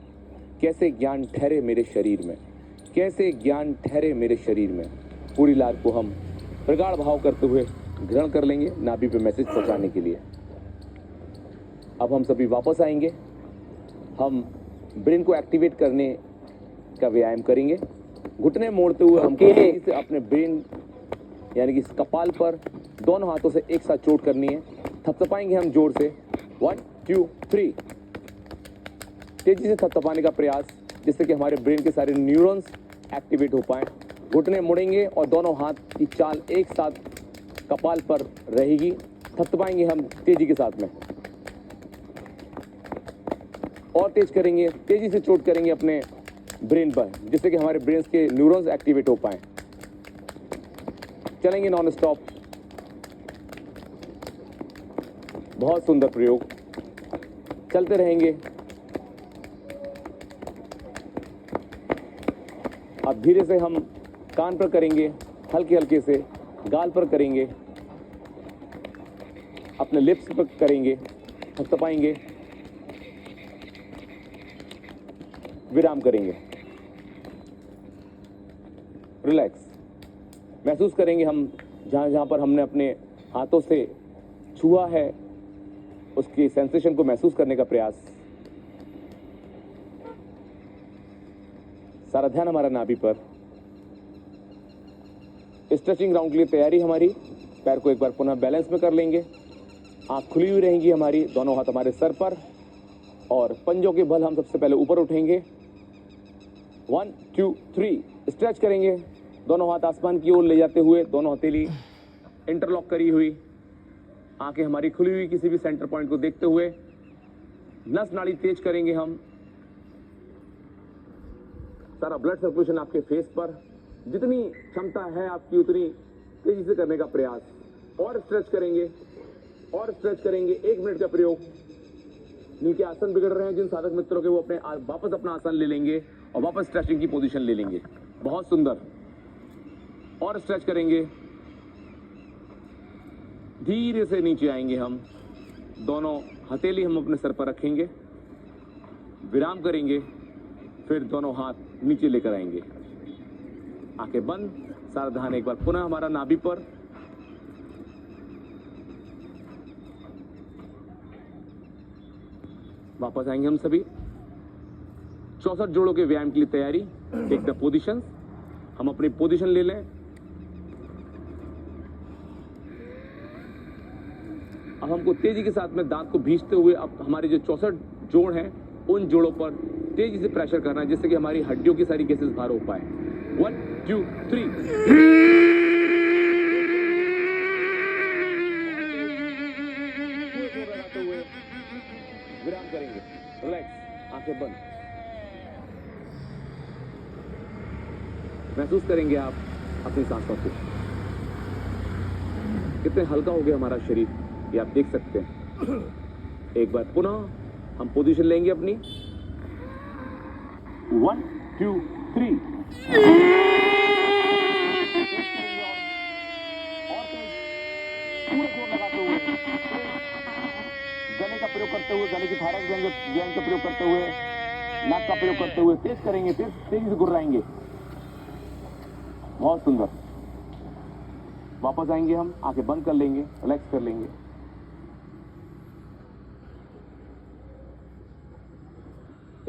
कैसे ज्ञान ठहरे मेरे शरीर में, कैसे ज्ञान ठहरे मेरे शरीर में। पूरी लार को हम प्रगाढ़ भाव करते हुए ग्रहण कर लेंगे नाभि पे मैसेज पहुंचाने के लिए। अब हम सभी वापस आएंगे, हम ब्रेन को एक्टिवेट करने का व्यायाम करेंगे। घुटने मोड़ते हुए हम तेजी से अपने ब्रेन यानी कि इस कपाल पर दोनों हाथों से एक साथ चोट करनी है। थपथपाएंगे हम जोर से 1 2 3, तेजी से थपथपाने का प्रयास, जिससे कि हमारे ब्रेन के सारे न्यूरॉन्स एक्टिवेट हो पाए। घुटने मुड़ेंगे और दोनों हाथ की चाल एक साथ कपाल पर रहेगी। थपथपाएंगे हम तेजी के साथ में और तेज करेंगे, तेजी से चोट करेंगे अपने ब्रेन पर, जिससे कि हमारे ब्रेन के न्यूरॉन्स एक्टिवेट हो पाए। चलेंगे नॉन स्टॉप। बहुत सुंदर प्रयोग, चलते रहेंगे। अब धीरे से हम कान पर करेंगे, हल्के हल्के से गाल पर करेंगे, अपने लिप्स पर करेंगे, थपथपाएंगे, विराम करेंगे। रिलैक्स महसूस करेंगे हम जहां जहां पर हमने अपने हाथों से छुआ है उसकी सेंसेशन को महसूस करने का प्रयास। सारा ध्यान हमारा नाभि पर। स्ट्रेचिंग राउंड के लिए तैयारी हमारी। पैर को एक बार पुनः बैलेंस में कर लेंगे। आंख खुली हुई रहेंगी हमारी, दोनों हाथ हमारे सर पर और पंजों के बल हम सबसे पहले ऊपर उठेंगे। 1 2 3, स्ट्रेच करेंगे। दोनों हाथ आसमान की ओर ले जाते हुए, दोनों हथेली इंटरलॉक करी हुई, आंखें हमारी खुली हुई किसी भी सेंटर पॉइंट को देखते हुए। नस नाड़ी तेज करेंगे हम। सारा ब्लड सर्कुलेशन आपके फेस पर, जितनी क्षमता है आपकी उतनी तेजी से करने का प्रयास। और स्ट्रेच करेंगे और स्ट्रेच करेंगे। 1 मिनट का प्रयोग। जिनके आसन बिगड़ रहे हैं, जिन साधक मित्रों के, वो अपने वापस अपना आसन ले लेंगे और वापस स्ट्रेचिंग की पोजीशन ले लेंगे। बहुत सुंदर। और स्ट्रेच करेंगे। धीरे से नीचे आएंगे हम। दोनों हथेली हम अपने सर पर रखेंगे, विराम करेंगे, फिर दोनों हाथ नीचे लेकर आएंगे। आंखें बंद। सारा ध्यान एक बार पुनः हमारा नाभि पर। वापस आएंगे हम सभी। 64 जोड़ों के व्यायाम के लिए तैयारी। Take the position. हम अपनी पोजीशन ले लें। अब हमको तेजी के साथ में दांत को भींचते हुए अब हमारे जो 64 जोड़ हैं उन जोड़ों पर तेजी से प्रेशर करना है, जिससे कि हमारी हड्डियों की सारी केसेस बाहर हो पाए। 1 2 3। विराम करेंगे। रिलैक्स, आंखें बंद। महसूस करेंगे आप अपनी सांसों को। कितने हल्का हो गया हमारा शरीर, ये आप देख सकते हैं। एक बार पुनः हम पोजीशन लेंगे अपनी। 1 2 3। पूरा जोर लगाते हुए गले का प्रयोग करते हुए, गले की थायराइड ग्लैंड का प्रयोग करते हुए, नाक का प्रयोग करते हुए तेज करेंगे, तेजी से गुर्राएंगे। बहुत सुंदर। वापस आएंगे हम, आंखें बंद कर लेंगे, रिलैक्स कर लेंगे।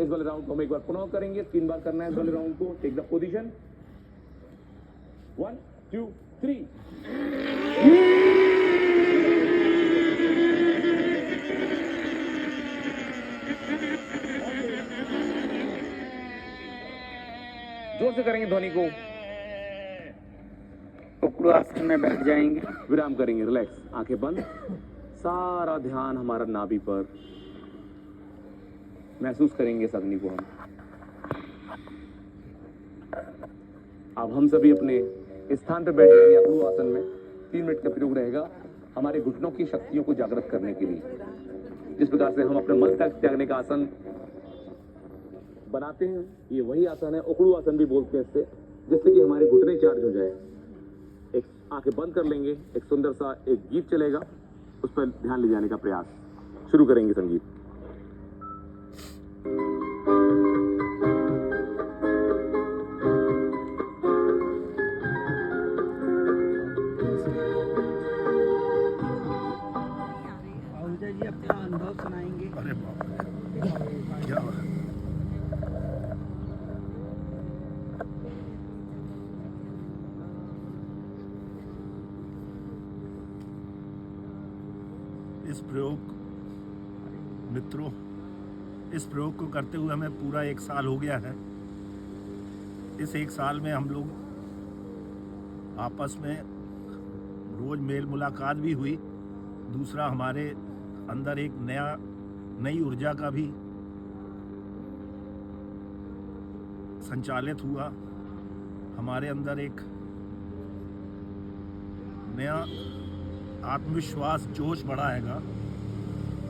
इस वाले राउंड को हम एक बार पुनः करेंगे, 3 बार करना है इस वाले राउंड को। Take the position. 1 2 3। जोर से करेंगे ध्वनि को। उकड़ू आसन में बैठ जाएंगे। विराम करेंगे, रिलैक्स, आंखें बंद। सारा ध्यान हमारा नाभि पर। महसूस करेंगे इस अग्नि को हम। अब हम सभी अपने स्थान पर बैठ जाएंगे अकड़ू आसन में। 3 मिनट का प्रयोग रहेगा हमारे घुटनों की शक्तियों को जागृत करने के लिए। जिस प्रकार से हम अपने मन तक त्यागने का आसन बनाते हैं, ये वही आसन है, उकड़ू आसन भी बोलते हैं इससे, जिससे कि हमारे घुटने चार्ज हो जाए। एक आंखें बंद कर लेंगे, एक सुंदर सा एक गीत चलेगा, उस पर ध्यान ले जाने का प्रयास शुरू करेंगे। संगीत। आहूजा जी अपना अनुभव सुनाएंगे। अरे बाप रे, क्या बात। इस प्रयोग मित्रों, इस प्रयोग को करते हुए हमें पूरा 1 साल हो गया है। इस 1 साल में हम लोग आपस में रोज मेल मुलाकात भी हुई। दूसरा, हमारे अंदर एक नई ऊर्जा का भी संचालित हुआ। हमारे अंदर एक नया आत्मविश्वास, जोश बढ़ा हैगा।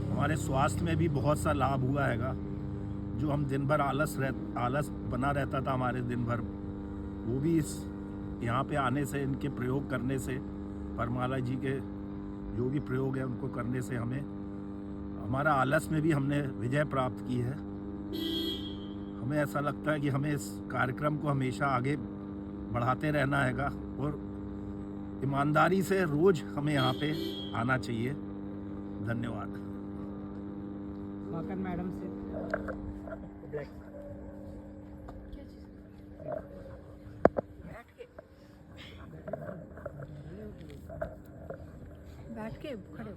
हमारे स्वास्थ्य में भी बहुत सा लाभ हुआ हैगा। जो हम दिन भर आलस बना रहता था हमारे दिन भर, वो भी इस यहाँ पे आने से, इनके प्रयोग करने से, परमाला जी के जो भी प्रयोग है उनको करने से हमें, हमारा आलस में भी हमने विजय प्राप्त की है। हमें ऐसा लगता है कि हमें इस कार्यक्रम को हमेशा आगे बढ़ाते रहना हैगा और ईमानदारी से रोज हमें यहाँ पे आना चाहिए। धन्यवाद। वाकर मैडम से बैठ के खड़े हो।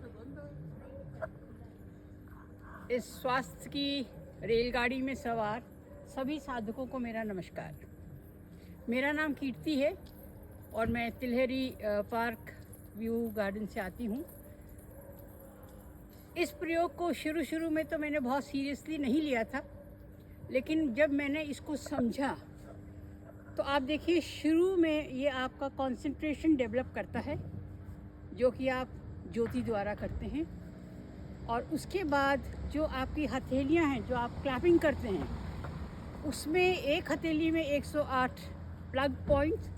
इस स्वास्थ्य की रेलगाड़ी में सवार सभी साधकों को मेरा नमस्कार। मेरा नाम कीर्ति है और मैं तिलहरी पार्क व्यू गार्डन से आती हूँ। इस प्रयोग को शुरू में तो मैंने बहुत सीरियसली नहीं लिया था, लेकिन जब मैंने इसको समझा तो आप देखिए, शुरू में ये आपका कंसंट्रेशन डेवलप करता है, जो कि आप ज्योति द्वारा करते हैं। और उसके बाद जो आपकी हथेलियां हैं, जो आप क्लैपिंग करते हैं, उसमें एक हथेली में 108 प्लग पॉइंट्स,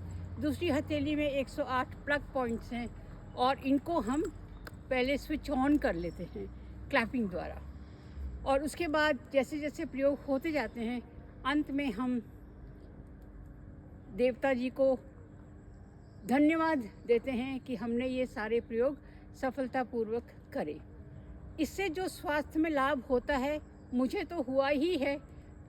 दूसरी हथेली में 108 प्लग पॉइंट्स हैं, और इनको हम पहले स्विच ऑन कर लेते हैं क्लैपिंग द्वारा। और उसके बाद जैसे जैसे प्रयोग होते जाते हैं, अंत में हम देवता जी को धन्यवाद देते हैं कि हमने ये सारे प्रयोग सफलतापूर्वक करे। इससे जो स्वास्थ्य में लाभ होता है, मुझे तो हुआ ही है।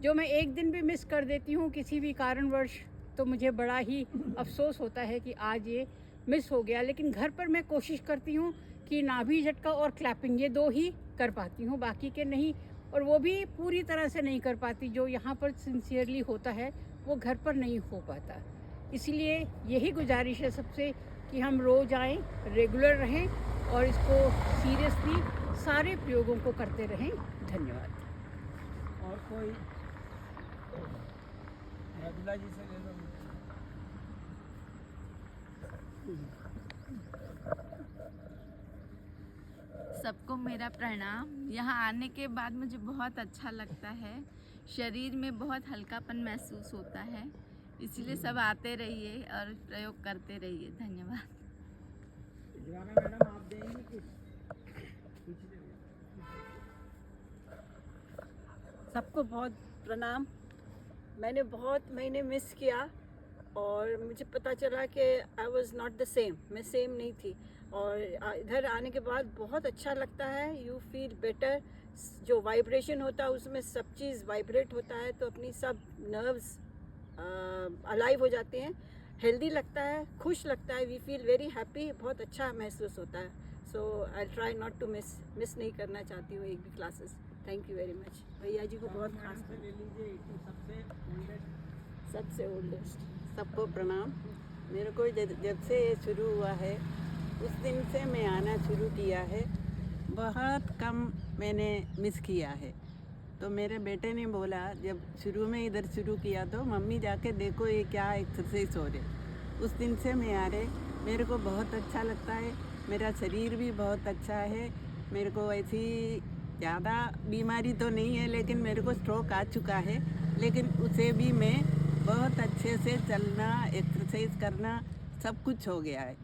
जो मैं एक दिन भी मिस कर देती हूँ किसी भी कारणवश, तो मुझे बड़ा ही अफसोस होता है कि आज ये मिस हो गया। लेकिन घर पर मैं कोशिश करती हूँ कि नाभि झटका और क्लैपिंग ये 2 ही कर पाती हूँ, बाकी के नहीं। और वो भी पूरी तरह से नहीं कर पाती। जो यहाँ पर सिंसियरली होता है वो घर पर नहीं हो पाता। इसलिए यही गुजारिश है सबसे कि हम रोज़ आएँ, रेगुलर रहें और इसको सीरियसली सारे प्रयोगों को करते रहें। धन्यवाद। और कोई रजुला जी से ले लो। सबको मेरा प्रणाम। यहाँ आने के बाद मुझे बहुत अच्छा लगता है, शरीर में बहुत हल्कापन महसूस होता है, इसलिए सब आते रहिए और प्रयोग करते रहिए। धन्यवाद। मैडम आप देंगे कुछ? सबको बहुत प्रणाम। मैंने बहुत महीने मिस किया और मुझे पता चला कि I was not the same, मैं सेम नहीं थी। और इधर आने के बाद बहुत अच्छा लगता है, यू फील बेटर। जो वाइब्रेशन होता है उसमें सब चीज़ वाइब्रेट होता है, तो अपनी सब नर्व्स अलाइव हो जाते हैं, हेल्दी लगता है, खुश लगता है, वी फील वेरी हैप्पी, बहुत अच्छा महसूस होता है। So I try not to miss नहीं करना चाहती हूँ एक भी classes. Thank you very much. भैया जी को बहुत खास ले लीजिए कि सबसे ओल्डेस्ट। सबको प्रणाम। मेरे को जब से ये शुरू हुआ है उस दिन से मैं आना शुरू किया है। बहुत कम मैंने मिस किया है। तो मेरे बेटे ने बोला जब शुरू में इधर शुरू किया तो मम्मी जाके देखो ये क्या एक्सरसाइज हो रहे। उस दिन से मैं आ रहे, मेरे को बहुत अच्छा लगता है। मेरा शरीर भी बहुत अच्छा है। मेरे को ऐसी ज़्यादा बीमारी तो नहीं है, लेकिन मेरे को स्ट्रोक आ चुका है, लेकिन उसे भी मैं बहुत अच्छे से चलना, एक्सरसाइज करना सब कुछ हो गया है।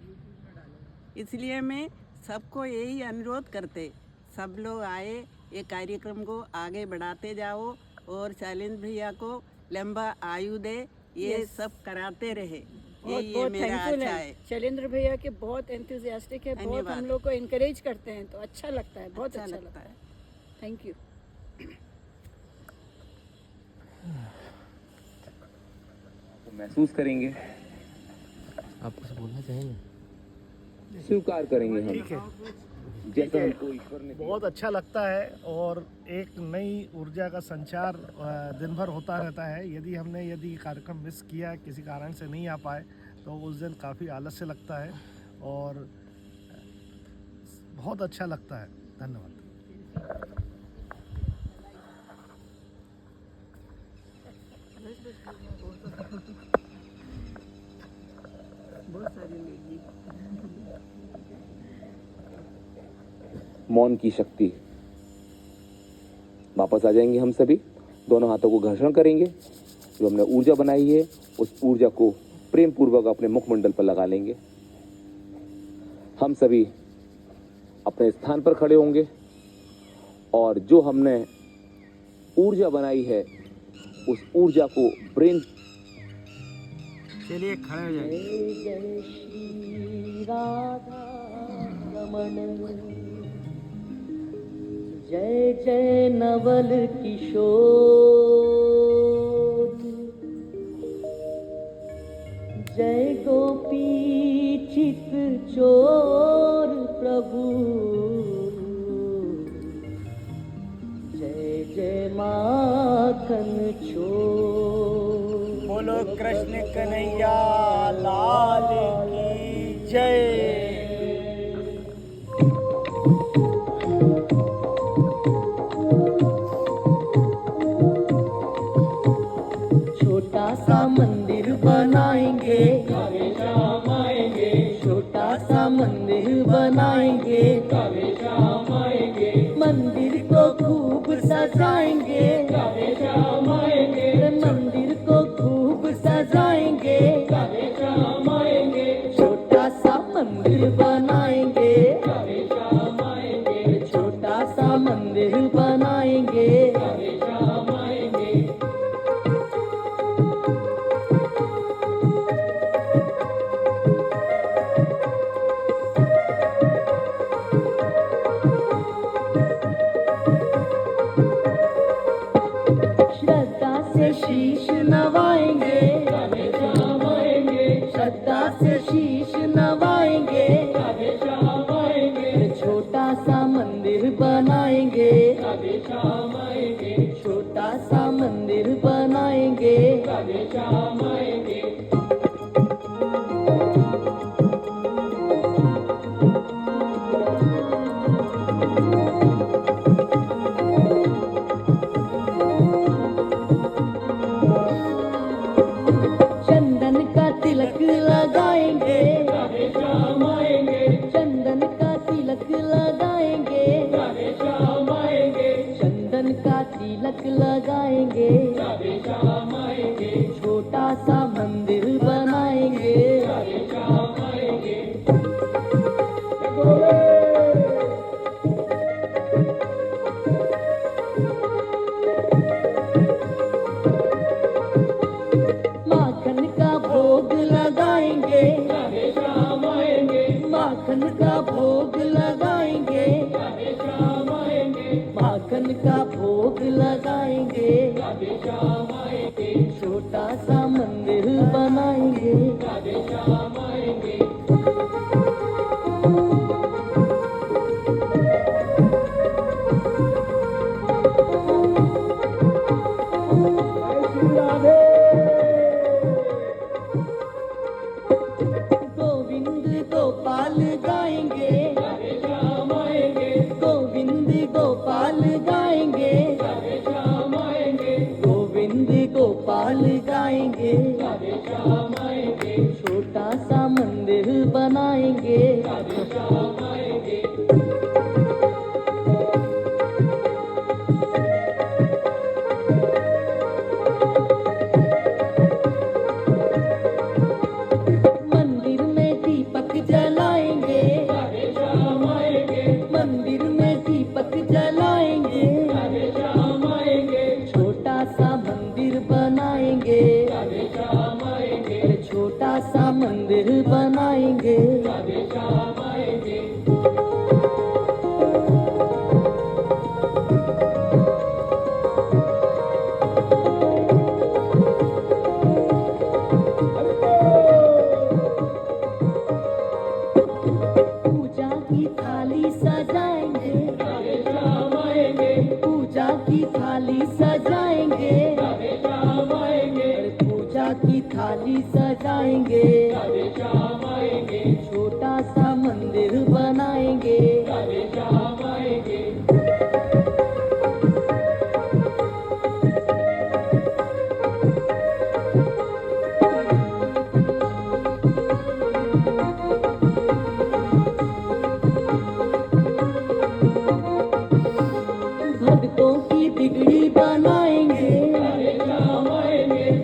इसलिए मैं सबको यही अनुरोध करते, सब लोग आए, ये कार्यक्रम को आगे बढ़ाते जाओ और शैलेंद्र भैया को लंबा आयु दे, ये Yes. सब कराते रहे। बहुत ये बहुत मेरा थैंकफुल आशा है। है। शैलेंद्र भैया के बहुत एंथुजियास्टिक है, बहुत धन्यवाद। हम लोग को इनकरेज करते हैं, तो अच्छा लगता है, बहुत अच्छा अच्छा लगता लगता है। है। Thank you. महसूस करेंगे, आप कुछ बोलना चाहेंगे? स्वीकार करेंगे हम, ठीक है। जैसा हमको ईश्वर ने बहुत अच्छा लगता है और एक नई ऊर्जा का संचार दिन भर होता रहता है। यदि कार्यक्रम मिस किया, किसी कारण से नहीं आ पाए, तो उस दिन काफ़ी आलस्य लगता है और बहुत अच्छा लगता है। धन्यवाद। बहुत सारी लेगी। मौन की शक्ति। वापस आ जाएंगे हम सभी, दोनों हाथों को घर्षण करेंगे, जो हमने ऊर्जा बनाई है उस ऊर्जा को प्रेम पूर्वक अपने मुखमंडल पर लगा लेंगे। हम सभी अपने स्थान पर खड़े होंगे और जो हमने ऊर्जा बनाई है उस ऊर्जा को ब्रेन चलिए खड़े हो जाइए। जय श्री राधा रमण, जय जय नवल किशोर, जय गोपी चित चोर प्रभु, जय जय माखन चोर। बोलो कृष्ण कन्हैया लाल की जय। छोटा सा मंदिर बनाएंगे, छोटा सा मंदिर बनाएंगे, मंदिर को खूब सजाएंगे, मंदिर को खूब सजाएंगे, छोटा सा मंदिर बनाएंगे, छोटा सा मंदिर बनाएंगे। श्रद्धा से शीश नवाएंगे, श्रद्धा से शीश नवाएंगे, छोटा सा मंदिर बनाएंगे, छोटा सा मंदिर बनाएंगे। चंदन का तिलक लगाएंगे, चंदन का तिलक लगाएंगे, भोग लगाएंगे, छोटा सा मंदिर बनाएंगे, माखन का भोग लगाएंगे, माखन का भोग लगाएंगे, माखन का भोग लगाएंगे, छोटा सा मंदिर बनाएंगे, गोविंद गोपाल गाएंगे, गोविंद गोपाल गाएंगे, गोविंद गोपाल गाएंगे, छोटा सा मंदिर बनाएंगे, मंदिर में दीपक जलाएंगे, मंदिर में दीपक जलाएंगे, छोटा सा मंदिर बनाएंगे, छोटा सा मंदिर बनाएंगे, पूजा की थाली सजाएंगे, पूजा की थाली सजाएंगे, पूजा की थाली सजाएंगे, छोटा सा मंदिर बनाएंगे, भक्तों की बिगड़ी बनाएंगे,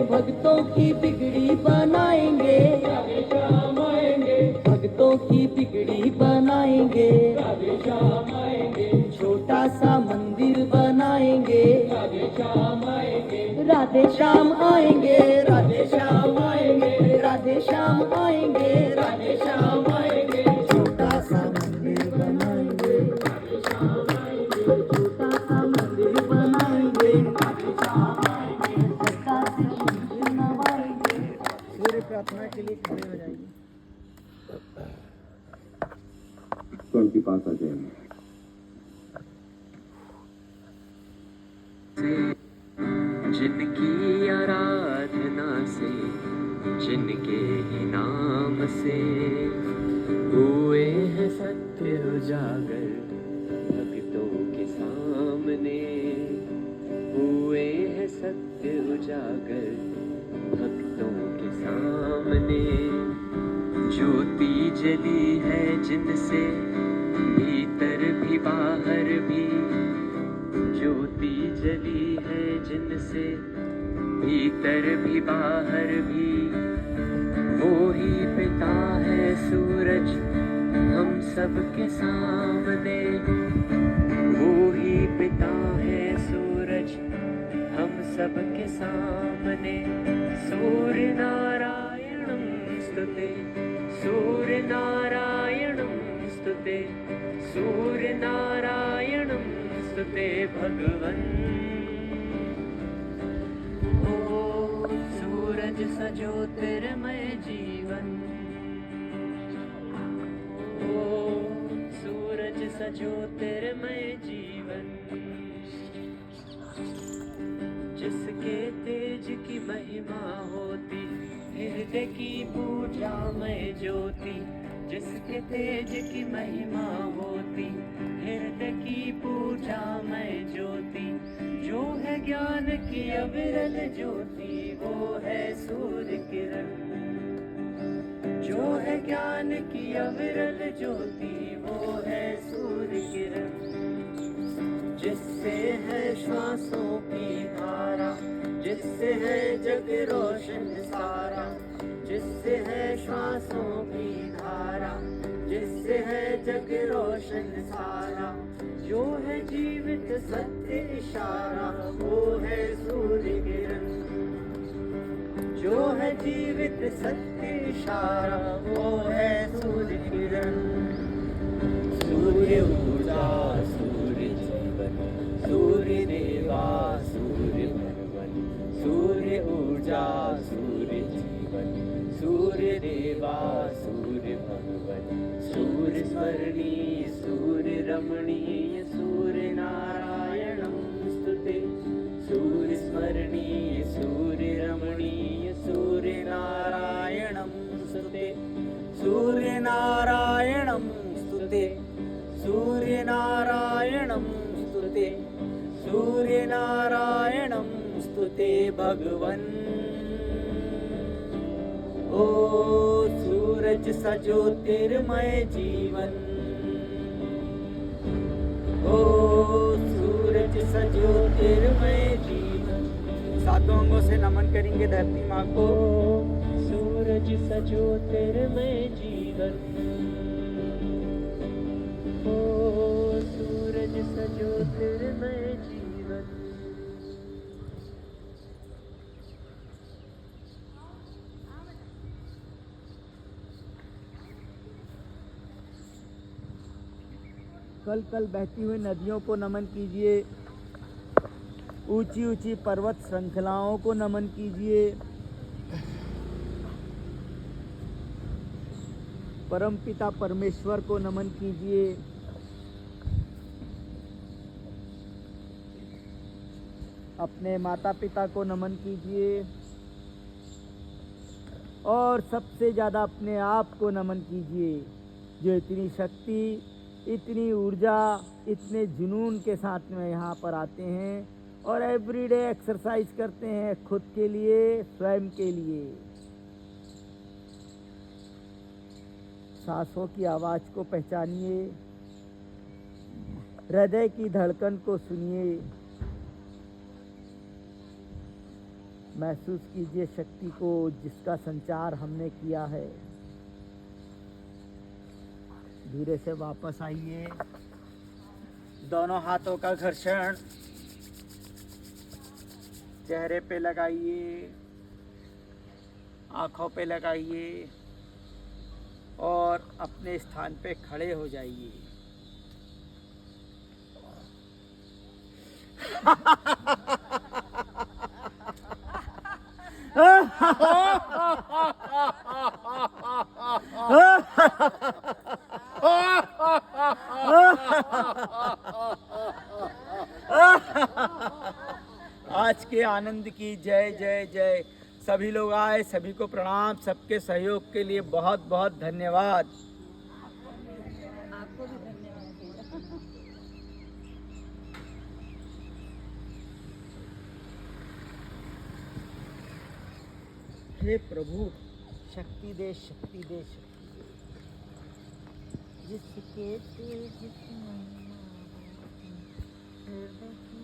भक्तों की बिगड़ी बनाएंगे, भक्तों की बिगड़ी बनाएंगे, छोटा सा मंदिर बनाएंगे, राधे श्याम आएंगे, राधे श्याम आएंगे, राधे श्याम आएंगे, राधे श्याम आएंगे, छोटा सा मंदिर बनाएंगे, छोटा सा मंदिर बनाएंगे, सत्ता से मंदिर नवाएंगे। सूर्य प्रार्थना के लिए खड़े हो जाइए। तो उनके पास आ जाएंगे। जिनकी आराधना से, जिनके ही नाम से हुए हैं सत्य उजागर भक्तों के सामने, हुए हैं सत्य उजागर भक्तों के सामने। ज्योति जली है जिनसे भीतर भी बाहर भी, ज्योति जली है जिनसे भीतर भी बाहर भी, वो ही पिता है सूरज हम सबके सामने, वो ही पिता है सूरज हम सबके सामने। सूर्य नारायणं स्तुते, सूर्य नारायणं स्तुते, सूर्य नारायणं स्तुते भगवन्। ओ सूरज सा ज्योतिर्मय जीवन, ओ सूरज सा ज्योतिर्मय जीवन, जिसके तेज की महिमा होती हृदय की पूजा में ज्योति, जिसके तेज की महिमा होती हृदय की पूजा में ज्योति, जो है ज्ञान की अविरल ज्योति वो है सूर्य किरण, जो है ज्ञान की अविरल ज्योति वो है सूर्य किरण, जिससे है श्वासों की धारा, जिससे है जग रोशन सारा, जिससे है श्वासों की धारा, जिससे है जग रोशन सारा। जो है जीवित सत्य इशारा, वो है सूर्य किरण। जो है जीवित सत्य इशारा, वो है सूर्य किरण। सूर्य ऊर्जा सूर्य जीवन, सूर्य देवा सूर्य भगवन। सूर्य ऊर्जा सूर्य जीवन, सूर्य देवा सूर्य भगवन। सूर्य स्वर्णीय सूर्य रमणीय, सूर्य नारायणं स्तुते। सूर्य स्मरणीय सूर्य रमणीय, सूर्य नारायणं स्तुते। सूर्य नारायणं स्तुते, सूर्य नारायणं स्तुते, सूर्य नारायणं स्तुते भगवन्। ओ सूरज सा ज्योतिर्मय जीवन, ओ सूरज सा ज्योतिर्मय जीवन। सातों अंगों से नमन करेंगे धरती माँ को। सूरज सा ज्योतिर्मय जीवन, ओ सूरज सा ज्योतिर्मय जीवन। कल कल बहती हुई नदियों को नमन कीजिए, ऊंची ऊंची पर्वत श्रृंखलाओं को नमन कीजिए, परमपिता परमेश्वर को नमन कीजिए। अपने माता पिता को नमन कीजिए और सबसे ज़्यादा अपने आप को नमन कीजिए, जो इतनी शक्ति, इतनी ऊर्जा, इतने जुनून के साथ में यहाँ पर आते हैं और एवरीडे एक्सरसाइज करते हैं खुद के लिए, स्वयं के लिए। सांसों की आवाज़ को पहचानिए, हृदय की धड़कन को सुनिए, महसूस कीजिए शक्ति को जिसका संचार हमने किया है। धीरे से वापस आइए, दोनों हाथों का घर्षण चेहरे पे लगाइए, आँखों पे लगाइए और अपने स्थान पे खड़े हो जाइए। आज के आनंद की जय जय जय। सभी लोग आए, सभी को प्रणाम, सबके सहयोग के लिए बहुत बहुत धन्यवाद। आपको भी धन्यवाद। हे प्रभु, शक्ति दे, शक्ति दे, शक्ति दे। जिसके तेज की महिमा होती, हृदय की